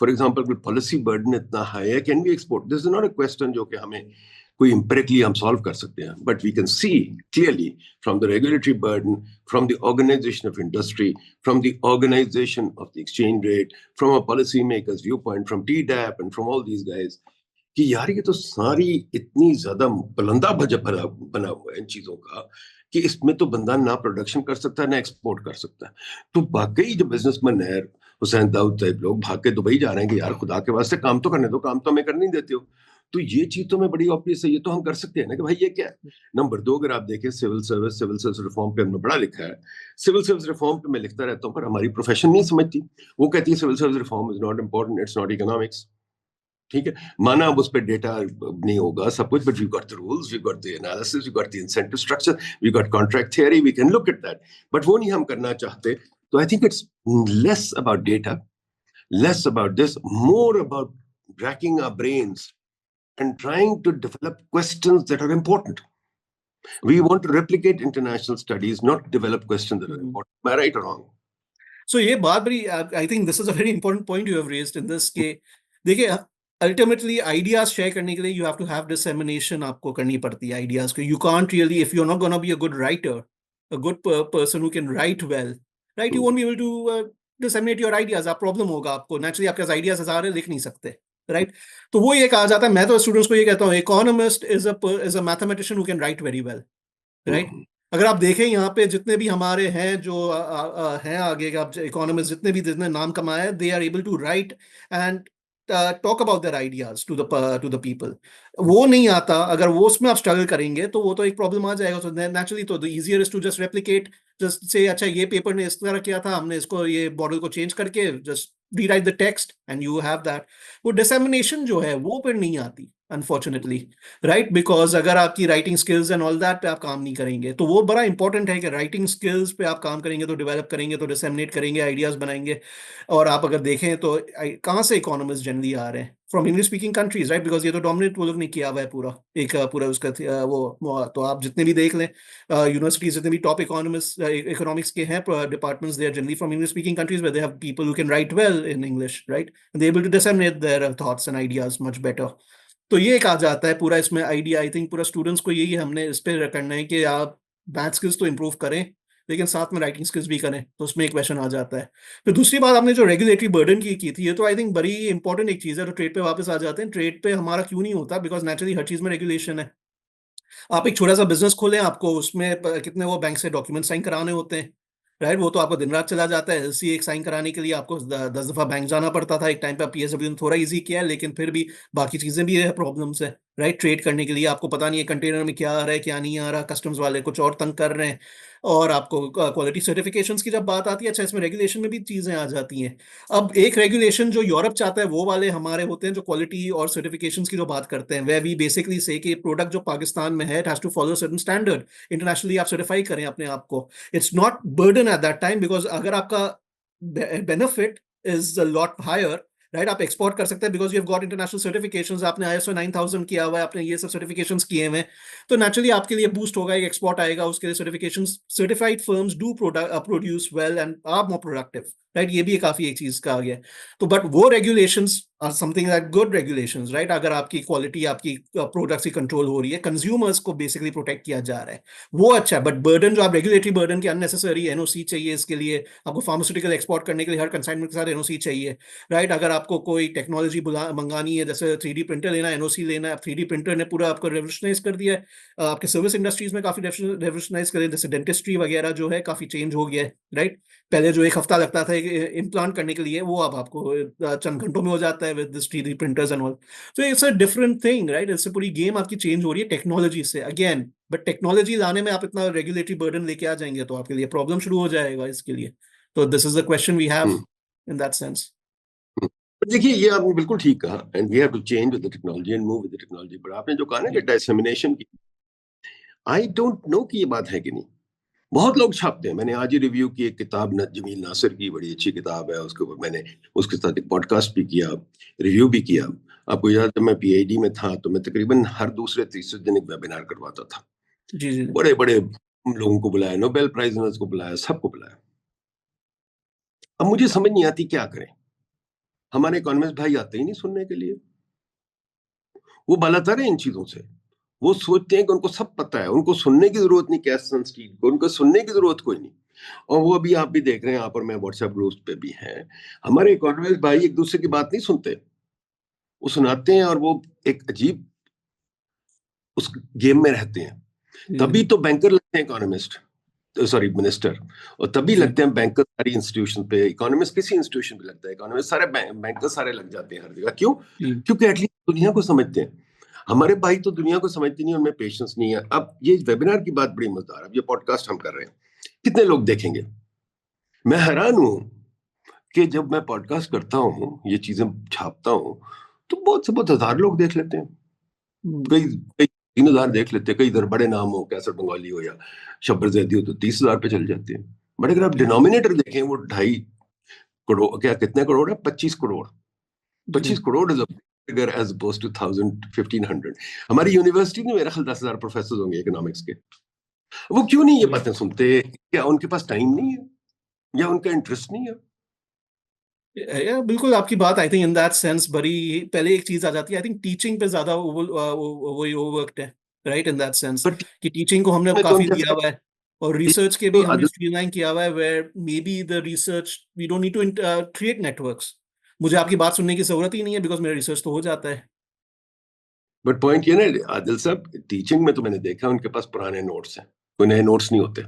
For example अगर पॉलिसी बर्डन इतना हाई है, can we export? This is not a question जो कि हमें कोई empirically हम सॉल्व कर सकते हैं, but we can see clearly from the regulatory burden, from the organisation of industry, from the organisation of the exchange rate, from a policy makers view point, from TDAP and from all these guys, कि यार ये तो सारी इतनी ज्यादा बलंदा बना हुआ है इन चीजों का कि इसमें तो बंदा ना प्रोडक्शन कर सकता है ना एक्सपोर्ट कर सकता है. तो वाकई जो बिजनेसमैन है, हुसैन दाऊद टाइप लोग भाग के दुबई जा रहे हैं कि यार खुदा के वास्ते काम तो करने दो, काम तो हमें करने नहीं देते हो. तो ये चीज तो मैं बड़ी ऑब्वियस है, ये तो हम कर सकते हैं ना कि भाई ये क्या है. नंबर 2, अगर आप देखें सिविल सर्विस रिफॉर्म पे हमने बड़ा लिखा है. सिविल सर्विस रिफॉर्म पे मैं लिखता रहता हूँ, पर हमारी प्रोफेशन नहीं समझती. वो कहती है civil service reform is not important, it's not economics. ठीक है, माना अब उस पर डेटा नहीं होगा सब कुछ, but we got the rules, we got the analysis, we got the incentive structure, we got contract theory, we can look at that. But वो नहीं हम करना चाहते. तो I think it's less about data, less about this, more about racking our brains and trying to develop questions that are important. We want to replicate international studies, not develop questions that are important. Am I right or wrong? So ये बात बड़ी, I think this is a very important point you have raised in this के देखिए ultimately ideas share करने के लिए you have to have dissemination आपको करनी पड़ती है ideas को. You can't really, if you're not going to be a good writer, a good person who can write well, right, you won't be able to disseminate your ideas. आप problem होगा आपको, naturally आपके पास ideas हजार है, लिख नहीं सकते, right? तो वो ये कहा जाता है, मैं तो स्टूडेंट्स को ये कहता हूँ, economist is a mathematician who can write very well, right? अगर आप देखें यहाँ पे जितने भी हमारे हैं जो हैं आगे का इकोनॉमिस्ट, जितने नाम कमाए, they are able to write and talk about their ideas to the people. वो नहीं आता, अगर वो उसमें आप स्ट्रगल करेंगे तो वो तो एक प्रॉब्लम आ जाएगा. तो नेचुरली तो the easier is to just replicate, just से अच्छा ये पेपर ने इस तरह किया था, हमने इसको ये मॉडल को चेंज करके just rewrite the text and you have that. वो dissemination जो है वो फिर नहीं आती unfortunately, right? Because अगर आपकी writing skills and all that पे आप काम नहीं करेंगे, तो वो बड़ा important है कि writing skills पे आप काम करेंगे तो develop करेंगे तो disseminate करेंगे, ideas बनाएंगे. और आप अगर देखें तो कहाँ से economists generally आ रहे हैं? From English speaking countries, right? Because ये तो dominate वो लोग ने किया हुआ है पूरा पूरा उसका वो तो आप जितने भी देख लें यूनिवर्सिटीज, जितने भी टॉप इकोनॉमिक्स के हैं departments, they are generally from English speaking countries where they have people who can write well in English, right, and they able to disseminate their thoughts and ideas much better. तो ये कहा जाता है पूरा इसमें idea. I think पूरा students को यही हमने इस पे करना है कि आप मैथ स्किल्स तो इंप्रूव करें लेकिन साथ में राइटिंग स्किल्स भी करें. तो उसमें एक क्वेश्चन आ जाता है. फिर दूसरी बात आपने जो रेगुलेटरी बर्डन की थी, ये तो आई थिंक बड़ी इंपॉर्टेंट एक चीज़ है. तो ट्रेड पे वापस आ जाते हैं. ट्रेड पे हमारा क्यों नहीं होता? बिकॉज नेचुरली हर चीज़ में रेगुलेशन है. आप एक छोटा सा बिजनेस खोलें, आपको उसमें कितने वो बैंक से डॉक्यूमेंट साइन कराने होते हैं, राइट? वो तो आपको दिन रात चला जाता है. एलसी एक साइन कराने के लिए आपको 10 दफा बैंक जाना पड़ता था एक टाइम पे. PSW ने थोड़ा इजी किया है, लेकिन फिर भी बाकी चीजें भी है, प्रॉब्लम्स है, राइट? ट्रेड करने के लिए आपको पता नहीं है कंटेनर में क्या आ रहा है क्या नहीं आ रहा, कस्टम्स वाले कुछ और तंग कर रहे हैं. और आपको क्वालिटी सर्टिफिकेशंस की जब बात आती है, अच्छा इसमें रेगुलेशन में भी चीजें आ जाती हैं. अब एक रेगुलेशन जो यूरोप चाहता है वो वाले हमारे होते हैं जो क्वालिटी और सर्टिफिकेशंस की जो बात करते हैं, वे वी बेसिकली से कि प्रोडक्ट जो पाकिस्तान में है, it has to follow certain standard. Internationally आप सर्टिफाई करें अपने आप को. It's not burden at that time, because अगर आपका benefit is a lot higher, right, आप एक्सपोर्ट कर सकते हैं because you have got international certifications. आपने ISO 9000 किया हुआ है, आपने ये सब सर्टिफिकेशंस किए हुए हैं, तो नेचुरली आपके लिए बूस्ट होगा, एक एक्सपोर्ट आएगा. उसके लिए certifications, certified firms do produce well and are more productive, right? ये भी काफी एक चीज का आ गया. तो बट वो regulations are something like good regulations, right? अगर आपकी क्वालिटी, आपकी प्रोडक्ट्स की कंट्रोल हो रही है, कंज्यूमर्स को बेसिकली प्रोटेक्ट किया जा रहा है, वो अच्छा है. बट बर्डन जो आप रेगुलेटरी बर्डन के अननेसेसरी NOC चाहिए इसके लिए, आपको फार्मास्यूटिकल एक्सपोर्ट करने के लिए हर कंसाइनमेंट के साथ NOC चाहिए, राइट? अगर आप आपको कोई टेक्नोलॉजी मंगानी है, जैसे 3D प्रिंटर लेना है, एनओसी लेना है, 3D प्रिंटर ने पूरा आपको रेवोल्यूशनाइज कर दिया है। आपके सर्विस इंडस्ट्रीज में काफी रेवोल्यूशनाइज करे, जैसे डेंटिस्ट्री वगैरह जो है काफी चेंज हो गया है, राइट। पहले जो 1 हफ्ता लगता था इम्प्लांट करने के लिए, वो अब आपको चंद घंटों में हो जाता है with this 3D printers and all. तो it's a different thing, right. इससे पूरी गेम आपकी चेंज हो रही है टेक्नोलॉजी से अगेन। बट टेक्नोलॉजी लाने में आप इतना रेगुलेटरी बर्डन लेके आ जाएंगे तो आपके लिए प्रॉब्लम शुरू हो जाएगा इसके लिए। तो this is the question we have in that sense. पर देखिए, ये आपने बिल्कुल ठीक कहा, and we have to change with the technology and move with the technology. पर आपने जो कहा ना कि डिसेमिनेशन की, आई डोंट नो कि ये बात है कि नहीं। बहुत लोग छापते हैं। मैंने आज ही रिव्यू की एक किताब जमील नासिर की, बड़ी अच्छी किताब है, उसके ऊपर मैंने उसके साथ एक पॉडकास्ट भी किया, रिव्यू भी किया। आपको याद है, मैं पीएचडी में था तो मैं तकरीबन हर दूसरे तीसरे दिन एक वेबिनार करवाता था। जी जी बड़े बड़े लोगों को बुलाया, नोबेल प्राइज विनर्स को बुलाया, सबको बुलाया। अब मुझे समझ नहीं आती क्या करें। हमारे इकोनॉमिस्ट भाई आते ही नहीं सुनने के लिए। वो बलातर है इन चीजों से। वो सोचते हैं कि उनको सब पता है, उनको सुनने की जरूरत नहीं, कैश संस्टीन को उनको सुनने की जरूरत कोई नहीं। और वो अभी आप भी देख रहे हैं, यहाँ पर मैं व्हाट्सएप ग्रुप्स पे भी हैं, हमारे इकोनॉमिस्ट भाई एक दूसरे की बात नहीं सुनते। वो सुनाते हैं और वो एक अजीब उस गेम में रहते हैं। तभी तो बैंकर लगते हैं इकोनॉमिस्ट, सॉरी मिनिस्टर, और तभी लगते हैं बैंकर सारी इंस्टीट्यूशन पे। इकोनॉमिस्ट किसी इंस्टीट्यूशन पे लगता है, इकोनॉमिस्ट सारे बैंकर सारे लग जाते हैं हर जगह। क्यों? क्योंकि एटलीस्ट दुनिया को समझते हैं। हमारे भाई तो दुनिया को समझते नहीं, उनमें पेशेंस नहीं है। अब ये वेबिनार की बात बड़ी मजेदार है। अब ये पॉडकास्ट हम कर रहे हैं, कितने लोग देखेंगे? मैं हैरान हूं कि जब मैं पॉडकास्ट करता हूं, ये चीजें छापता हूं, तो बहुत से बहुत 1000 लोग देख लेते हैं, कई कई 3000 देख लेते हैं। कई इधर बड़े नाम हो, कैसर बंगाली हो या शब्बर जैदी हो, तो 30,000 पे चल जाते हैं। बट अगर आप डिनोमिनेटर देखें, वो 2.5 करोड़, क्या कितने करोड़ है? 25 crore. 25 crore is figure as opposed to 1000, 1500। हमारी यूनिवर्सिटी में मेरा ख्याल 10,000 प्रोफेसर होंगे इकोनॉमिक्स के। वो क्यों नहीं ये बातें सुनते? क्या उनके पास टाइम नहीं है या उनका इंटरेस्ट नहीं है? बिल्कुल आपकी बात I think in that sense बड़ी। पहले एक चीज आ जाती है, आई थिंक टीचिंग पे ज्यादा वही ओवरवर्क्ड है, राइट, इन दैट सेंस पर कि टीचिंग को हमने अब में तो काफी उनके दिया साथ हुआ है, और रिसर्च के भी तो हमने स्ट्रीमलाइन किया हुआ है, where may be the research we don't need to create networks. मुझे आपकी बात सुनने की जरूरत ही नहीं है बिकॉज मेरा रिसर्च तो हो जाता है। बट पॉइंट ये ना आदिल साहब, टीचिंग में तो मैंने देखा उनके पास पुराने नोट्स हैं, कोई नए नोट्स नहीं होते,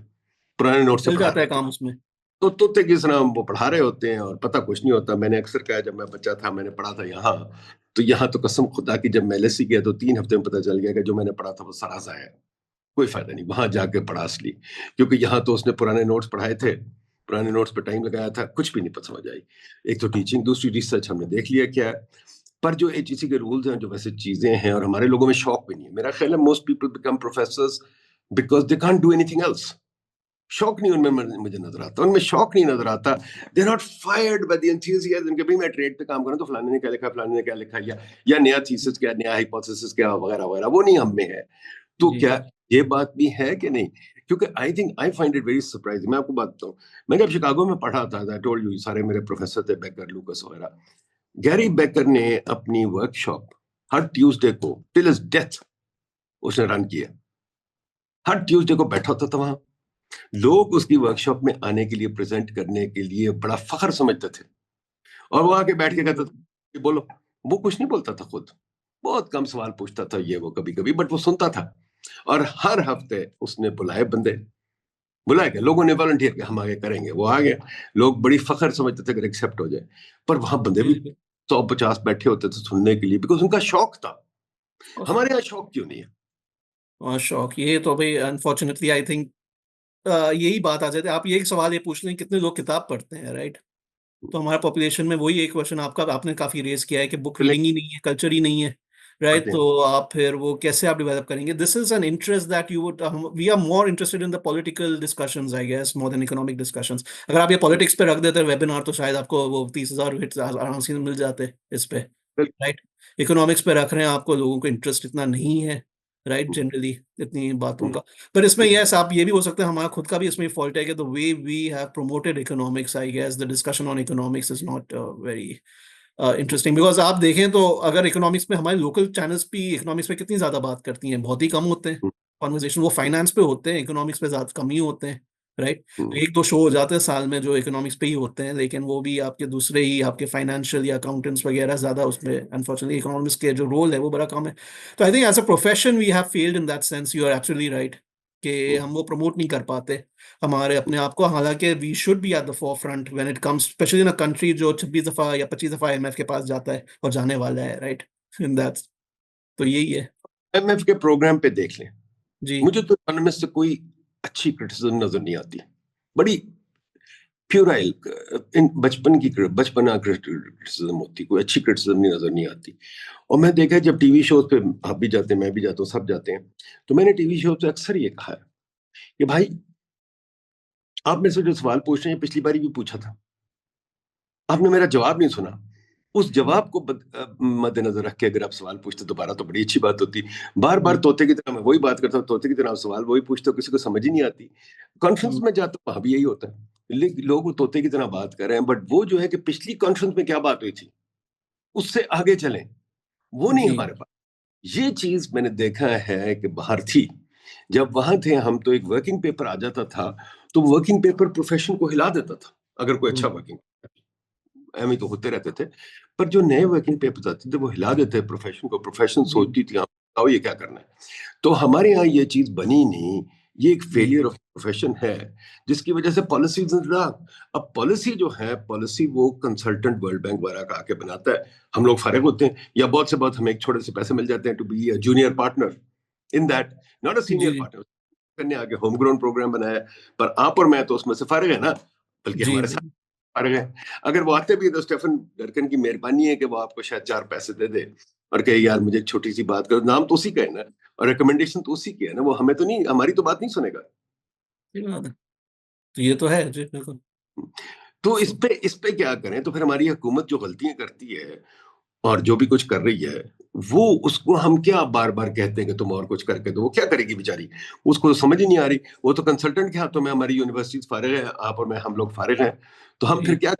पुराने नोट्स से चल पढ़ा जाता रहे है होते काम हैं। उसमें। तो तोते किस तरह वो पढ़ा रहे होते हैं और पता कुछ नहीं होता। मैंने अक्सर कहा, जब मैं बच्चा था मैंने पढ़ा था यहाँ, तो यहाँ तो कसम खुदा की, जब मैं एलएससी गया तो 3 हफ्ते में पता चल गया कि जो मैंने पढ़ा था वो सरासा है, कोई फायदा नहीं। वहां जाके पढ़ा असली, क्योंकि यहाँ तो उसने पुराने नोट्स पढ़ाए थे, पुराने नोट्स पे टाइम लगाया था, कुछ भी नहीं पता समझ आई। एक तो टीचिंग, दूसरी रिसर्च हमने देख लिया क्या है। पर जो एचईसी के रूल्स हैं, जो वैसे चीजें हैं, और हमारे लोगों में शौक भी नहीं है। मेरा ख्याल है most people become professors because they can't do anything else. शौक नहीं उनमें मुझे नजर आता, उनमें शौक नहीं नजर आता। They are not fired by the enthusiasm कि भाई मैं ट्रेड पे काम करूं तो फलाने ने क्या लिखा, फलाने ने क्या लिखा, या नया थीसिस क्या, नया हाइपोथेसिस क्या, वगैरह वगैरह, वो नहीं हम में है। तो जी क्या ये बात भी है कि नहीं? क्योंकि I find it very surprising. मैं आपको बात बताऊं, मैं जब शिकागो में पढ़ा था, आई टोल्ड यू, सारे मेरे प्रोफेसर थे, बेकर, लूकस वगैरह। गैरी बेकर ने अपनी वर्कशॉप हर ट्यूसडे को टिल हिज डेथ उसने रन किया। हर ट्यूसडे को बैठा होता था वहां। लोग उसकी वर्कशॉप में आने के लिए, प्रेजेंट करने के लिए बड़ा फख्र समझते थे, और वो आके बैठ के कहता था कि बोलो। वो कुछ नहीं बोलता था खुद, बहुत कम सवाल पूछता था, ये वो कभी कभी, बट वो सुनता था। और हर हफ्ते उसने बुलाए बंदे, बुलाए गए, लोगों ने वॉलंटियर किया, हम आगे करेंगे। वो आ गए, लोग बड़ी फख्र समझते थे कि एक्सेप्ट हो जाए। पर वहां बंदे भी जी 150 बैठे होते थे सुनने के लिए, बिकॉज उनका शौक था। हमारे यहाँ शौक क्यों नहीं है? शौक, ये तो भाई अनफॉर्चुनेटली आई थिंक यही बात आ जाती है। आप ये एक सवाल ये पूछ लें कितने लोग किताब पढ़ते हैं, राइट। तो हमारे पॉपुलेशन में वही एक क्वेश्चन आपका आपने काफी रेज किया है कि बुक रीडिंग ही नहीं है, कल्चर ही नहीं है, राइट। पढ़ते हैं। तो आप फिर वो कैसे आप डेवलप करेंगे? This is an interest that you would, we are more interested in the political discussions I guess more than economic discussions. अगर आप ये पॉलिटिक्स पे रख देते वेबिनार तो शायद आपको वो 30,000 हिट्स आराम से मिल जाते इस पे, राइट। इकोनॉमिक्स पे रख रहे हैं, आपको लोगों को इंटरेस्ट इतना नहीं है, राइट, जनरली इतनी बातों का। पर इसमें यस आप ये भी हो सकता है हमारा खुद का भी इसमें फॉल्ट है कि the way we have promoted economics, I guess the discussion on economics is not very interesting. Because आप देखें तो अगर इकोनॉमिक्स में हमारे लोकल चैनल्स भी इकोनॉमिक्स पे कितनी ज्यादा बात करती हैं, बहुत ही कम होते हैं कॉन्वर्सेशन। वो फाइनेंस पे होते हैं, इकोनॉमिक्स पे ज्यादा कम ही होते हैं, राइट। हम्म, एक दो शो हो जाते हैं साल में जो इकोनॉमिक्स पे ही होते हैं, लेकिन वो भी आपके दूसरे ही आपके फाइनेंशियल या अकाउंटेंट्स वगैरह ज्यादा उसमें, अनफॉर्चुनेटली इकोनॉमिक्स के जो रोल है वो बड़ा कम है। तो I think as a profession we have failed in that sense, you are absolutely right, कि हम वो प्रमोट नहीं कर पाते हमारे अपने आप को, हालांकि we should be at the forefront when it comes, specially in a country जो 26 दफा या 25 दफा IMF के पास जाता है और जाने वाला है, राइट, इन दैट। तो यही है। IMF के प्रोग्राम पे देख लें, जी मुझे तो इकोनॉमिक्स से कोई अच्छी क्रिटिसिज्म नजर नहीं आती, बड़ी प्यूराइल इन बचपना क्रिटिसिज्म होती, कोई अच्छी क्रिटिसिज्म नहीं नजर नहीं आती। और मैं देखा जब टीवी शोज पे आप भी जाते हैं, मैं भी जाता हूँ, सब जाते हैं, तो मैंने टीवी शो से अक्सर ये कहा है कि भाई आप मेरे से जो सवाल पूछ रहे हैं पिछली बारी भी पूछा था, आपने मेरा जवाब नहीं सुना। उस जवाब को मद्देनजर रख के अगर आप सवाल पूछते दोबारा तो बड़ी अच्छी बात होती। बार बार तोते की तरह मैं वही बात करता हूँ, तोते की तरह आप सवाल वही पूछते हो, किसी को समझ ही नहीं आती। कॉन्फ्रेंस में जाता हूँ वहां भी यही होता है, लोग तोते की तरह बात कर रहे हैं, बट वो जो है कि पिछली कॉन्फ्रेंस में क्या बात हुई थी उससे आगे चलें, वो नहीं जी हमारे पास। ये चीज मैंने देखा है कि बाहर थी, जब वहां थे हम तो एक वर्किंग पेपर आ जाता था, तो वर्किंग पेपर प्रोफेशन को हिला देता था, अगर कोई अच्छा वर्किंग, एम तो होते रहते थे, पर जो नए वर्किंग पेपर्स आते थे वो हिला देते प्रोफेशन को, प्रोफेशन जी सोचती थी हाँ बताओ ये क्या करना है। तो हमारे यहाँ ये चीज बनी नहीं, ये एक जी फेलियर ऑफ प्रोफेशन है, जिसकी वजह से पॉलिसीज। अब पॉलिसी जो है, पॉलिसी वो कंसल्टेंट वर्ल्ड बैंक वगैरह का आके बनाता है, हम लोग फारिग होते हैं, या बहुत से बहुत हमें एक छोटे से पैसे मिल जाते हैं to be a junior partner in that, not a senior जी पार्टनर, करने आगे होम ग्रोन प्रोग्राम बनाया। पर आप और मैं तो उसमें से फारिग है ना, बल्कि जी हमारे साथ जी फारिग है। अगर वो आते भी तो स्टेफन डरकन की मेहरबानी है कि वो आपको शायद 4 पैसे दे दे और कहे यार मुझे एक छोटी सी बात करो, नाम तो उसी का है ना, और रिकमेंडेशन तो उसी की है ना, वो हमें तो नहीं, हमारी तो बात नहीं सुनेगा। सही बात है। तो ये तो है जी, बिल्कुल। तो So, इस पे क्या करें, तो फिर हमारी हुकूमत जो गलतियां करती है और जो भी कुछ कर रही है, वो उसको हम क्या बार बार कहते हैं कि तुम और कुछ करके दो, वो क्या करेगी बेचारी, उसको तो समझ ही नहीं आ रही, वो तो कंसल्टेंट के हाथों में, हमारी यूनिवर्सिटीज फारिग है, आप और मैं हम लोग फारिग हैं, तो हम फिर जी क्या।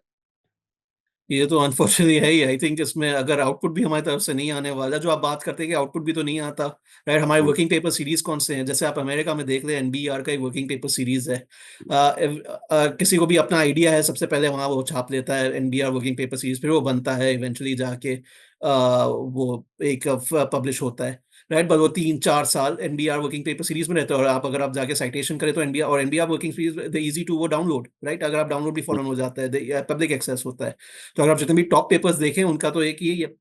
ये तो अनफॉर्चुनेटली है ही। आई थिंक इसमें अगर आउटपुट भी हमारी तरफ से नहीं आने वाला, जो आप बात करते हैं कि आउटपुट भी तो नहीं आता, राइट। हमारे हम्म, वर्किंग पेपर सीरीज कौन से हैं, जैसे आप अमेरिका में देख ले, NBER का एक वर्किंग पेपर सीरीज है। किसी को भी अपना आइडिया है, सबसे पहले वहाँ वो छाप लेता है NBER वर्किंग पेपर सीरीज, फिर वो बनता है इवेंचुअली जाके वो एक पब्लिश होता है, राइट। बस वो 3-4 साल NBER वर्किंग पेपर सीरीज में रहते हैं, और आप अगर आप जाके साइटेशन करें तो NBER working series the easy to वो डाउनलोड, राइट। अगर आप डाउनलोड भी फौरन हो जाता है, पब्लिक एक्सेस होता है। तो अगर आप जितने भी टॉप पेपर्स देखें उनका तो एक ही है।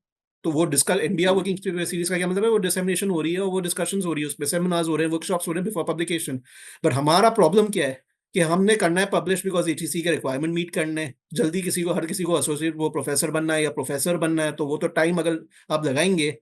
तो वो डिस्कस इंडिया वर्किंग सीरीज का क्या मतलब है, वो डिसेमिनेशन हो रही है और वो डिस्कशंस हो रही है, उसमें सेमिनार्स हो रहे हैं, वर्कशॉप्स हो रहे हैं बिफोर पब्लिकेशन। बट हमारा प्रॉब्लम क्या है कि हमने करना है पब्लिश बिकॉज ETC के रिक्वायरमेंट मीट करने हैं। जल्दी किसी को, हर किसी को एसोसिएट वो प्रोफेसर बनना है या प्रोफेसर बनना है, तो वो तो टाइम अगर आप लगाएंगे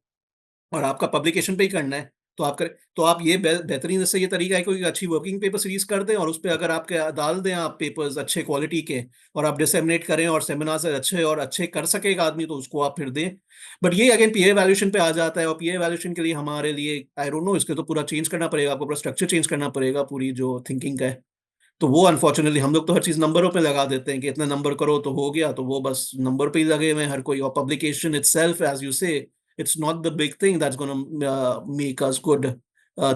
और आपका पब्लिकेशन पे ही करना है, तो आप करें। तो आप ये बेहतरीन से ये तरीका है कोई अच्छी वर्किंग पेपर सीरीज कर दें, और उस पे अगर आपके डाल दें आप पेपर्स अच्छे क्वालिटी के, और आप डिसेमिनेट करें और सेमिनार से अच्छे और अच्छे कर सके एक आदमी, तो उसको आप फिर दें। बट ये अगेन पीए वैल्यूएशन पे आ जाता है, और पीए वैल्यूएशन के लिए हमारे लिए आई डोंट नो, इसके तो पूरा चेंज करना पड़ेगा, आपको पूरा स्ट्रक्चर चेंज करना पड़ेगा, पूरी जो थिंकिंग का है। तो वो अनफॉर्चुनेटली हम लोग तो हर चीज नंबरों पे लगा देते हैं कि इतने नंबर करो तो हो गया, तो वो बस नंबर पे ही लगे हुए हैं हर कोई। और पब्लिकेशन इटसेल्फ, एज यू से, it's not the big thing that's going to make us good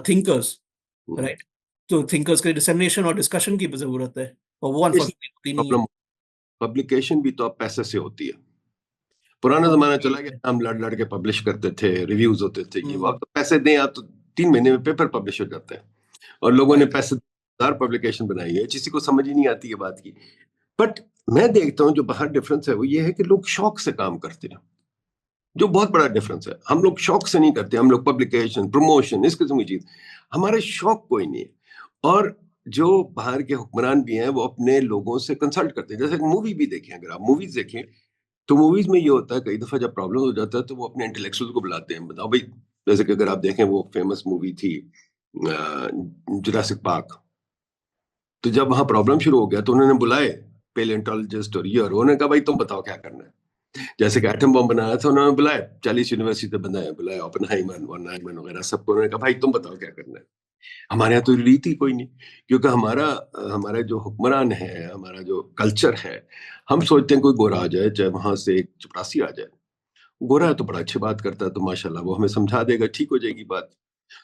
thinkers, right? तो thinkers के dissemination और discussion की भी जरूरत है, और वो इस unfortunately होती नहीं है। प्रॉब्लम, पब्लिकेशन भी तो अब पैसे से होती है। पुराना वो जमाना भी चला है। गया, हम लड़ लड़ के पब्लिश करते थे, रिव्यूज होते थे, ये वो, अब हम्म, तो पैसे दें आप तो 3 महीने में पेपर पब्लिश हो जाता है, और लोगों ने right. पैसेदार पब्लिकेशन बनाई है, किसी को समझ ही नहीं आती है बात की। बट मैं देखता हूँ जो बाहर डिफरेंस है वो ये है कि लोग शौक से काम करते हैं, जो बहुत बड़ा डिफरेंस है। हम लोग शौक से नहीं करते, हम लोग पब्लिकेशन प्रमोशन इस किस्म की चीज, हमारे शौक कोई नहीं है। और जो बाहर के हुक्मरान भी हैं वो अपने लोगों से कंसल्ट करते हैं, जैसे मूवी भी देखें, अगर आप मूवीज देखें तो मूवीज में ये होता है, कई दफा जब प्रॉब्लम हो जाता है तो वो अपने इंटेलेक्चुअल को बुलाते हैं, बताओ भाई, जैसे कि अगर आप देखें वो फेमस मूवी थी जुरासिक पार्क, तो जब वहां प्रॉब्लम शुरू हो गया तो उन्होंने बुलाए पेलेंटोलॉजिस्ट और ये, और उन्होंने कहा भाई तुम बताओ क्या करना है। जैसे कि एटम बम बनाया था, उन्होंने बुलाया 40 यूनिवर्सिटी से बनाया, बुलाया ओपेनहाइमर और नाइमन वगैरह सबको, उन्होंने कहा भाई तुम बताओ क्या करना है। हमारे यहाँ तो रीति कोई नहीं, क्योंकि हमारा जो हुक्मरान है, हमारा जो कल्चर है, हम सोचते हैं कोई गोरा आ जाए, चाहे वहां से एक चपरासी आ जाए, गोरा है तो बड़ा अच्छी बात करता है, तो माशाल्लाह वो हमें समझा देगा, ठीक हो जाएगी बात।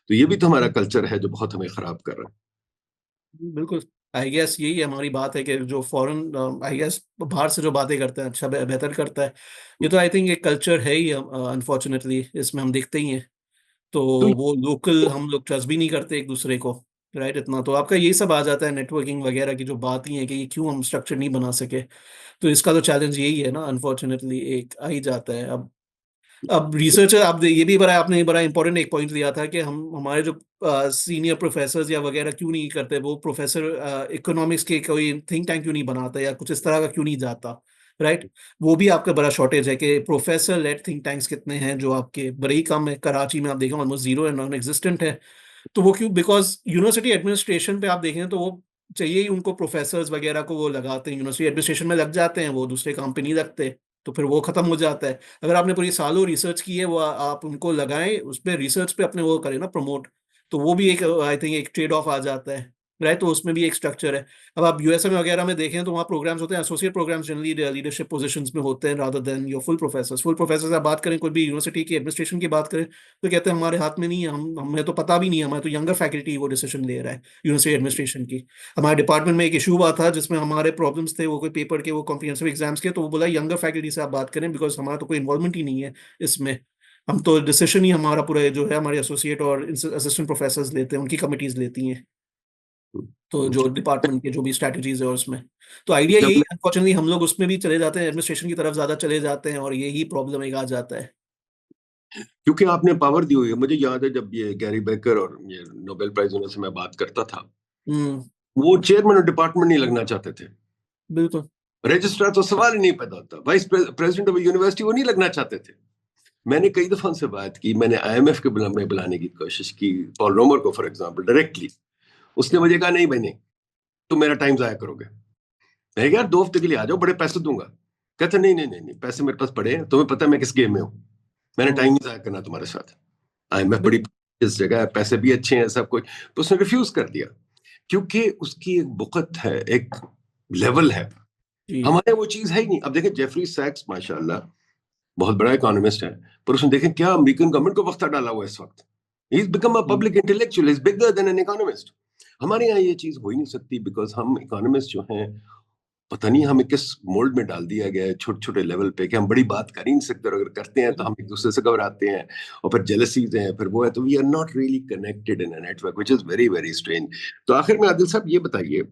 तो ये भी तो हमारा कल्चर है जो बहुत हमें खराब कर रहा है। बिल्कुल। आई गेस यही हमारी बात है कि जो फॉरेन आई गेस बाहर से जो बातें करते हैं अच्छा बेहतर करता है। ये तो आई थिंक एक कल्चर है ही, अनफॉर्चुनेटली इसमें हम देखते ही हैं। तो तो वो लोकल हम लोग ट्रस्ट भी नहीं करते एक दूसरे को, राइट? इतना तो आपका ये सब आ जाता है नेटवर्किंग वगैरह की जो बात ही है कि ये क्यों हम स्ट्रक्चर नहीं बना सके। तो इसका तो चैलेंज यही है ना, अनफॉर्चुनेटली एक आ ही जाता है। अब रिसर्चर ये भी बड़ा आपने बड़ा इंपॉर्टेंट एक पॉइंट दिया था कि हम हमारे जो सीनियर प्रोफेसर्स या वगैरह क्यों नहीं करते, वो प्रोफेसर इकोनॉमिक्स के कोई थिंक टैंक क्यों नहीं बनाता या कुछ इस तरह का क्यों नहीं जाता, राइट? वो भी आपका बड़ा शॉर्टेज है कि प्रोफेसर लेड थिंक टैंक्स कितने हैं जो आपके बड़े ही कम है। कराची में आप देखें ऑलमोस्ट जीरो है, नॉन एग्जिस्टेंट है। तो वो क्यों? बिकॉज यूनिवर्सिटी एडमिनिस्ट्रेशन पे आप देखें तो वो चाहिए ही उनको, प्रोफेसर्स वगैरह को वो लगाते हैं यूनिवर्सिटी एडमिनिस्ट्रेशन में लग जाते हैं, वो दूसरे काम पे नहीं लगते। तो फिर वो खत्म हो जाता है। अगर आपने पूरी सालों रिसर्च की है, वो आप उनको लगाएं उस पे, रिसर्च पे अपने वो करें ना प्रमोट। तो वो भी एक आई थिंक एक ट्रेड ऑफ आ जाता है, राइट? तो उसमें भी एक स्ट्रक्चर है। अब आप यूएसए में वगैरह में देखें तो वहाँ प्रोग्राम्स होते हैं, associate programs generally leadership positions में होते हैं rather than your full professors आप बात करें, कोई भी यूनिवर्सिटी की एडमिनिस्ट्रेशन की बात करें तो कहते हैं हमारे हाथ में नहीं है, हम हमें तो पता भी नहीं है, हमारे तो यंगर फैकल्टी वो डिसीजन ले रहा है यूनिवर्सिटी एडमिनिस्ट्रेशन की। हमारे डिपार्टमेंट में एक इशू हुआ था जिसमें हमारे प्रॉब्लम्स थे वो कोई पेपर के, वो कॉम्प्रिहेंसिव एग्जाम्स के, तो वो बोला यंगर फैकल्टी से आप बात करें बिकॉज हमारा तो कोई इन्वॉल्वमेंट ही नहीं है इसमें। हम तो डिसीजन ही हमारा पूरा जो है हमारे एसोसिएट और असिस्टेंट प्रोफेसर लेते हैं, उनकी कमिटीज लेती हैं। तो जो डिपार्टमेंट के जो भी स्ट्रैटेजीज है उसमें, तो आइडिया जब यही, अनफॉर्चुनेटली हम लोग उसमें भी चले जाते हैं, एडमिनिस्ट्रेशन की तरफ ज्यादा चले जाते हैं, और यही प्रॉब्लम एक आ जाता है। क्योंकि आपने पावर दी हुई है, मुझे याद है जब ये गैरी बेकर और ये नोबेल प्राइज होने से मैं बात करता था, हम्म। वो चेयरमैन ऑफ डिपार्टमेंट नहीं लगना चाहते थे। बिल्कुल। रजिस्ट्रार तो सवाल ही नहीं पैदा होता, वाइस प्रेसिडेंट ऑफ यूनिवर्सिटी वो नहीं लगना चाहते थे। मैंने कई दफा उनसे बात की, मैंने आईएमएफ के में बुलाने की कोशिश की, पॉल रोमर को फॉर एग्जांपल डायरेक्टली। उसने मुझे कहा नहीं भाई नहीं, तुम मेरा टाइम जाया करोगे। मैं कहा यार 2 हफ्ते के लिए आ जाओ, बड़े पैसे दूंगा। कहते नहीं नहीं नहीं नहीं, पैसे मेरे पास पड़े हैं, तुम्हें पता है मैं किस गेम में हूँ, मैंने टाइम हम्म। नहीं जाया करना तुम्हारे साथ। आईएमएफ बड़ी बिल्कुल। इस जगह है, पैसे भी अच्छे हैं सब कुछ। तो उसने रिफ्यूज कर दिया, क्योंकि उसकी एक बुकत है, एक लेवल है। जी। हमारे वो चीज है ही नहीं। अब देखें जेफरी सैक्स माशाल्लाह बहुत बड़ा इकोनॉमिस्ट है, पर उसने देखें क्या अमेरिकन गवर्नमेंट को वक्ता डाला हुआ है इस वक्त। He is become a hmm. Public intellectual, is bigger than an economist. हमारे यहाँ ये चीज हो ही नहीं सकती, बिकॉज हम इकोनॉमिस्ट जो हैं, पता नहीं हमें किस मोल्ड में डाल दिया गया है छोटे छोटे लेवल पे, कि हम बड़ी बात कर ही नहीं सकते, और अगर करते हैं तो हम एक दूसरे से घबराते हैं, और फिर जेलसीज हैं, फिर वो है, तो we are not really connected in a network, which is very very strange. तो आखिर में आदिल साहब ये बताइए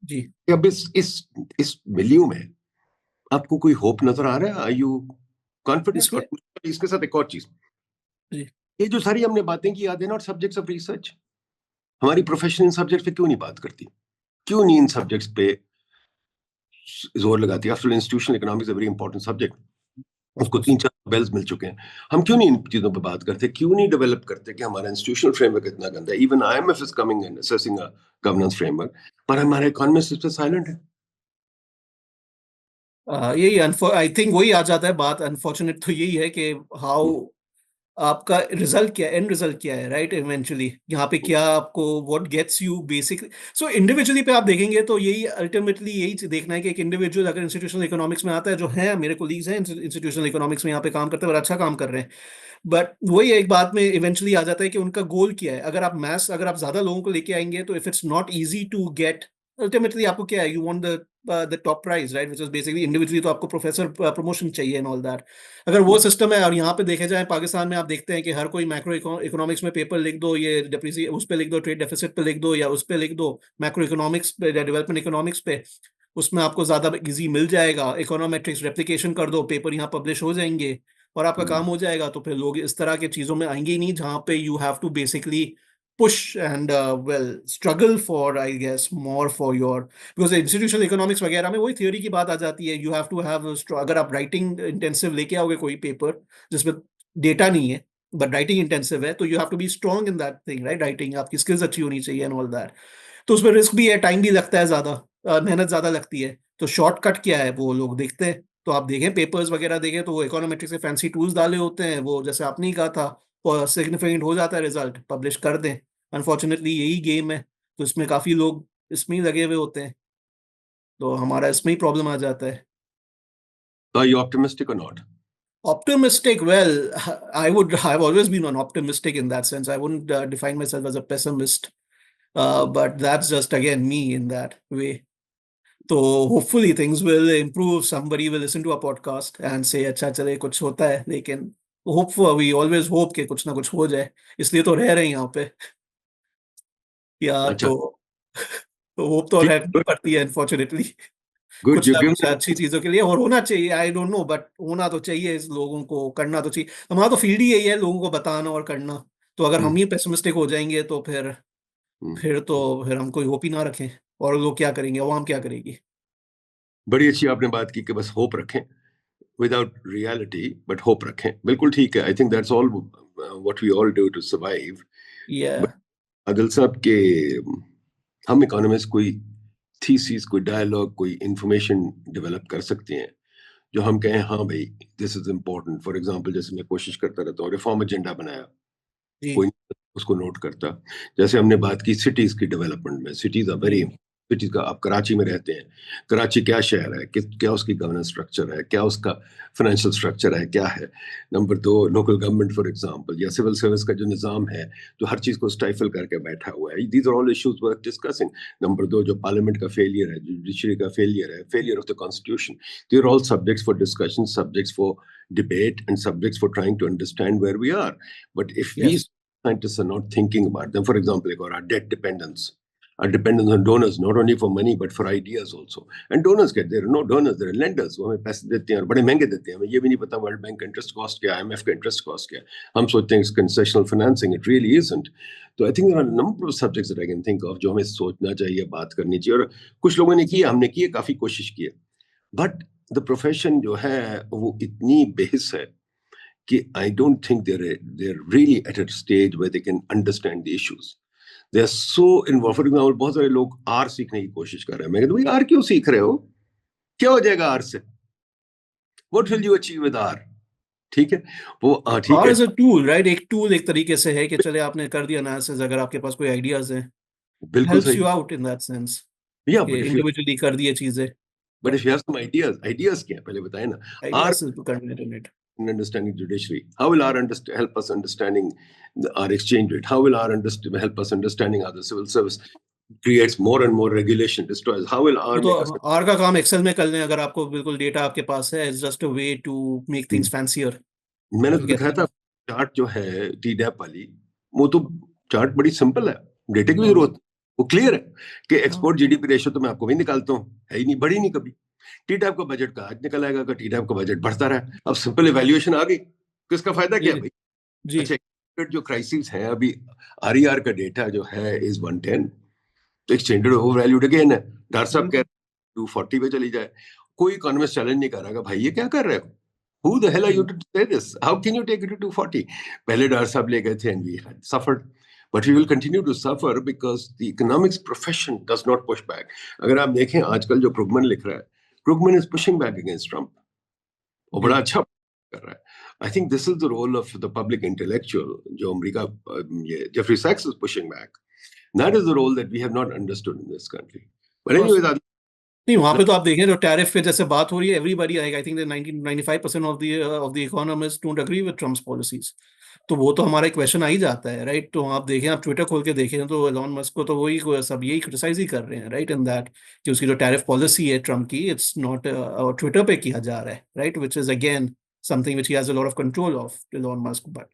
जी। कि अब इस मिलियू में आपको कोई होप नजर आ रहा है? Are you confident? इसमें। और इसके साथ एक और चीज, जी। ये जो सारी हमने बातें की, are they not subjects of research? हमारी प्रोफेशन इन सब्जेक्ट पे क्यों नहीं बात करती? क्यों नहीं इन सब्जेक्ट्स पे जोर लगाती? After institutional economics a very important subject, of उसको कोर्स। 3-4 बेल्स मिल चुके हैं। हम क्यों नहीं इन चीजों पे बात करते? क्यों नहीं डेवलप करते कि हमारा इंस्टीट्यूशनल फ्रेमवर्क इतना गंदा है? Even IMF is coming in assessing a governance framework, पर हमारे इकोनॉमिस्ट इस पे साइलेंट है। यही आई थिंक वही आ जाता है बात, अनफॉर्चुनेट तो यही है कि हाउ आपका रिजल्ट क्या है, एंड रिजल्ट क्या है, राइट? इवेंचुअली यहाँ पे क्या आपको what gets you basically. So individually पे आप देखेंगे तो यही अल्टीमेटली यही देखना है कि एक इंडिविजुअल अगर इंस्टीट्यूशनल इकोनॉमिक्स में आता है, जो है मेरे कोलीग्स हैं इंस्टीट्यूशनल इकोनॉमिक्स में यहाँ पे काम करते हैं और अच्छा काम कर रहे हैं, बट वही एक बात में इवेंचुअली आ जाता है कि उनका गोल क्या है। अगर आप मैथ्स, अगर आप ज्यादा लोगों को लेके आएंगे तो if it's not easy to get, ultimately आपको क्या है, you want the top prize, right? Which is basically individually तो आपको प्रोफेसर प्रमोशन चाहिए एंड ऑल दैट। अगर वो सिस्टम है, और यहाँ पे देखे जाए पाकिस्तान में आप देखते हैं कि हर कोई मैक्रो इकोनॉमिक्स में पेपर लिख दो, ये डेप्रिसी उस पे लिख दो, ट्रेड डेफिसिट पे लिख दो, या उस पे लिख दो मैक्रो इकोनॉमिक्स पे, डेवलपमेंट इकोनॉमिक्स पे, उसमें आपको ज्यादा इजी मिल जाएगा। इकोनॉमेट्रिक्स रेप्लिकेशन कर दो, पेपर यहाँ पब्लिश हो जाएंगे और आपका काम हो जाएगा। तो फिर लोग इस तरह के चीजों में आएंगे ही नहीं जहां पे you have to basically push and well struggle for I guess more for your, because institutional economics वगैरह में वही theory की बात आ जाती है, you have to have अगर आप writing intensive लेके आओगे कोई पेपर जिसमें डेटा नहीं है बट राइटिंग इंटेंसिव है, तो you have to be strong in that thing, right? Writing आपकी स्किल्स अच्छी होनी चाहिए एंड ऑल दैट। तो उसमें रिस्क भी है, टाइम भी लगता है ज्यादा, मेहनत ज्यादा लगती है। तो शॉर्टकट क्या है वो लोग देखते हैं। तो आप देखें पेपर्स वगैरह देखें तो वो इकोनोमेट्रिक्स के फैंसी टूल्स डाले होते हैं, वो जैसे आपने ही कहा था, और सिग्निफिकेंट हो जाता है रिजल्ट, पब्लिश कर दें। अनफॉर्चुनेटली यही गेम है, तो इसमें काफी लोग इसमें ही लगे हुए होते हैं, तो हमारा इसमें ही प्रॉब्लम आ जाता है। आर यू ऑप्टिमिस्टिक और not? Optimistic, well, I've always been an optimistic in that sense. I wouldn't define myself as a pessimist. But that's just again me in that way. So hopefully things will improve. Somebody will listen to our podcast and say, अच्छा चले कुछ होता है, लेकिन we always hope कि कुछ ना कुछ हो जाए. इसलिए तो रह रहे हैं यहाँ पे. या अच्छा, तो होप तो ठीक, रहनी पड़ती है अनफॉर्चुनेटली. गुड कुछ यू ना गिव कुछ अच्छी चीजों के लिए, और होना चाहिए. आई डोंट नो, बट होना तो चाहिए. इस लोगों को करना तो चाहिए. हमारा तो फील्ड ही यही है, लोगों को बताना और करना. तो अगर हम ही पेसिमिस्टिक हो जाएंगे तो फिर हम कोई होप ही ना रखें. और लोग क्या करेंगे, अवाम क्या करेगी? बड़ी अच्छी आपने बात की कि बस होप रखें विदाउट रियलिटी, बट होप रखें. बिल्कुल ठीक है. I think that's all what we all do to survive. या आदिल साहब के हम इकोनॉमिस्ट कोई थीसिस, कोई डायलॉग, कोई इंफॉर्मेशन डेवलप कर सकते हैं जो हम कहें हाँ भाई this is important. For example जैसे मैं कोशिश करता रहता हूँ, रिफॉर्म एजेंडा बनाया, जी. कोई उसको नोट करता. जैसे हमने बात की सिटीज की डेवलपमेंट में, सिटीज आर वेरी, सिटीज का, आप कराची में रहते हैं, कराची क्या शहर है, क्या उसकी गवर्नेंस स्ट्रक्चर है, क्या उसका फाइनेंशियल स्ट्रक्चर है, क्या है. नंबर दो, लोकल गवर्नमेंट फॉर एग्जांपल, या सिविल सर्विस का जो निज़ाम है जो हर चीज को स्टाइफल करके बैठा हुआ है. These are all issues worth discussing. Number दो, जो पार्लियामेंट का फेलियर है, जुडिशरी का फेलियर है, failure of the constitution, they are all subjects for discussion, subjects for debate, and subjects for trying to understand where we are. But if we yes. scientists are not thinking about them, for example, like our debt dependence, our dependence on donors, not only for money but for ideas also. And donors get, there are no donors, there are lenders वो हमें पैसे देते हैं और बड़े महंगे देते हैं. हमें ये भी नहीं पता वर्ल्ड बैंक का इंटरेस्ट कॉस्ट क्या है, IMF का इंटरेस्ट कॉस्ट क्या है. हम सोचते हैं concessional financing, it really isn't. तो I think there are number of subjects that I can think of जो हमें सोचना चाहिए, बात करनी चाहिए. और कुछ लोगों ने किया, हमने किए, काफी कोशिश की है. बट द प्रोफेशन जो है वो इतनी बेहिस है कि I don't think they're really at a stage where they can understand the issues. They are so involved. For example, बहुत सारे लोग आर सीखने की कोशिश कर रहे हैं. मैं कहता हूँ आर क्यों सीख रहे हो? क्या हो जाएगा आर से? What will you achieve with R? ठीक है, वो ठीक और है, एज अ टूल, राइट? एक टूल एक तरीके से है कि चले आपने कर दिया एनालिसिस, अगर आपके पास कोई आइडियाज हैं, बिल्कुल हेल्प्स सही. You out in that sense Yeah, कि इंडिविजुअली कर दिए चीजें. but if you have some ideas क्या है पहले बताए ना. R आइडियाज टू करने it. in understanding judiciary. How will R help us understanding our exchange rate? How will R help us understanding how the civil service creates more and more regulation, destroys? How will वो R तो make us? Are का काम Excel में कर लें, अगर आपको बिल्कुल डेटा आपके पास है. It's just a way to make things fancier. मैंने तो दिखाया था चार्ट जो है TDAP वाली, वो तो चार्ट बड़ी सिंपल है, डेटे की भी जरूरत, वो क्लियर है कि एक्सपोर्ट जीडीपी रेशियो तो मैं आपको भी निकालता हूँ, है ही नहीं, बढ़ी नहीं कभी. TDAP का बजट का आज निकल आएगा कि TDAP का बजट बढ़ता रहा है. अब सिंपल इवैल्यूएशन आ गई, तो इसका फायदा क्या है भाई? जी. अच्छा, जो क्राइसिस है अभी, RER का डेटा जो है इज 110, तो एक्सटेंडेड ओवर वैल्यूड अगेन है. डॉक्टर साहब कह रहे 240 पे चली जाए. कोई इकोनॉमिस्ट चैलेंज नहीं कर रहा भाई ये क्या कर रहे हो? Who the hell are you to say this? How can you take it to 240? पहले डॉक्टर साहब ले गए थे and we had suffered. But we will continue to suffer because the economics profession does not push back. अगर आप देखें आजकल जो क्रुगमन लिख रहा है, Krugman is pushing back against Trump. वो बड़ा अच्छा कर रहा है. I think this is the role of the public intellectual, जो अमेरिका, ये Jeffrey Sachs is pushing back. That is the role that we have not understood in this country. But anyway, नहीं, वहां पे तो आप देखें जो टैरिफ पे जैसे बात हो रही है, everybody, I think 95% of the economist don't agree with Trump's policies. तो वो तो हमारा एक क्वेश्चन आ ही जाता है, राइट? तो आप देखें, आप ट्विटर खोल के देखें तो एलॉन मस्क को तो वही सब यही क्रिटिसाइज ही कर रहे हैं, राइट? इन दैट कि उसकी जो टैरिफ पॉलिसी है ट्रम्प की, इट्स नॉट ट्विटर पे किया जा रहा है, right? Which is again something which he has a lot of control of, Elon Musk. But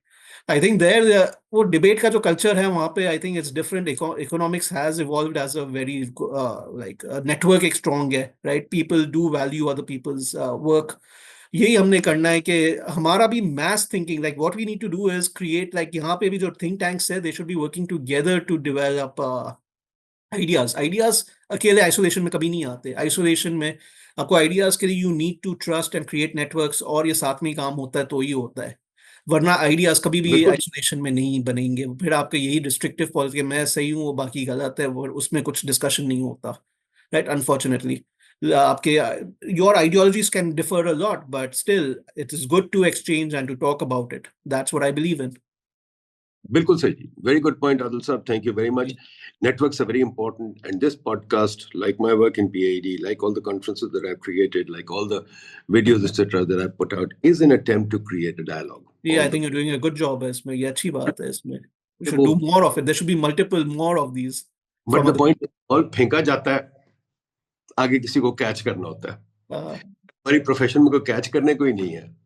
I think there वो डिबेट का जो कल्चर है वहां पे, I think it's different. Economics has evolved as a very like network एक strong है, right? People do value other people's work. यही हमने करना है कि हमारा भी mass thinking, like what we need to do is create, like यहाँ पे भी जो थिंक टैंक्स है, they should be working together to develop ideas. Ideas अकेले आइसोलेशन में कभी नहीं आते. आइसोलेशन में आपको आइडियाज के लिए you need to trust and create networks, और ये साथ में ही काम होता है तो ही होता है. वरना आइडियाज कभी भी बिल्कुल आइसोलेशन में नहीं बनेंगे. फिर आपका यही डिस्ट्रिक्टिव पॉलिसी, मैं सही हूँ वो बाकी गलत है, वो उसमें कुछ डिस्कशन नहीं होता, राइट? अनफॉर्चुनेटली आपके your ideologies can differ a lot, but still it is good to exchange and to talk about it. That's what I believe in. बिल्कुल सही. Very good point, Adil Saab. Thank you very much. Networks are very important, and this podcast, like my work in PAD, like all the conferences that I've created, like all the videos, etc., that I've put out, is an attempt to create a dialogue. Yeah, I think you're doing a good job इसमें. ये अच्छी बात है इसमें. We should वो do more of it. There should be more of these. But the other- point ball फेंका जाता है, आगे किसी को कैच करना होता है। हमारी प्रोफेशन में कोई कैच करने कोई नहीं है,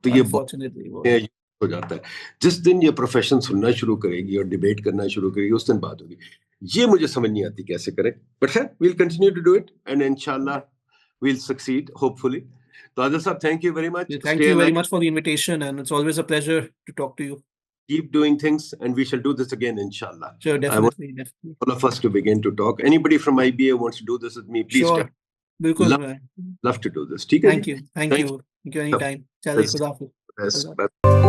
तो ये unfortunately हो जाता है। जिस दिन ये प्रोफेशन सुनना शुरू करेगी और डिबेट करना शुरू करेगी, उस दिन बात होगी। ये मुझे समझ नहीं आती कैसे करें, बट है we'll continue to do it and inshallah we'll succeed hopefully. तो आदिल साहब, thank you very much. thank Stay you very alive, much for the invitation, and it's always a pleasure to talk to you. keep doing things, and we shall do this again inshallah. Sure, I want definitely. all of us to begin to talk. Anybody from IBA wants to do this with me, please Sure, बिल्कुल love to do this. ठीक है thank ji? you anytime. चलिए, Best. खुदा हाफिज़। Best.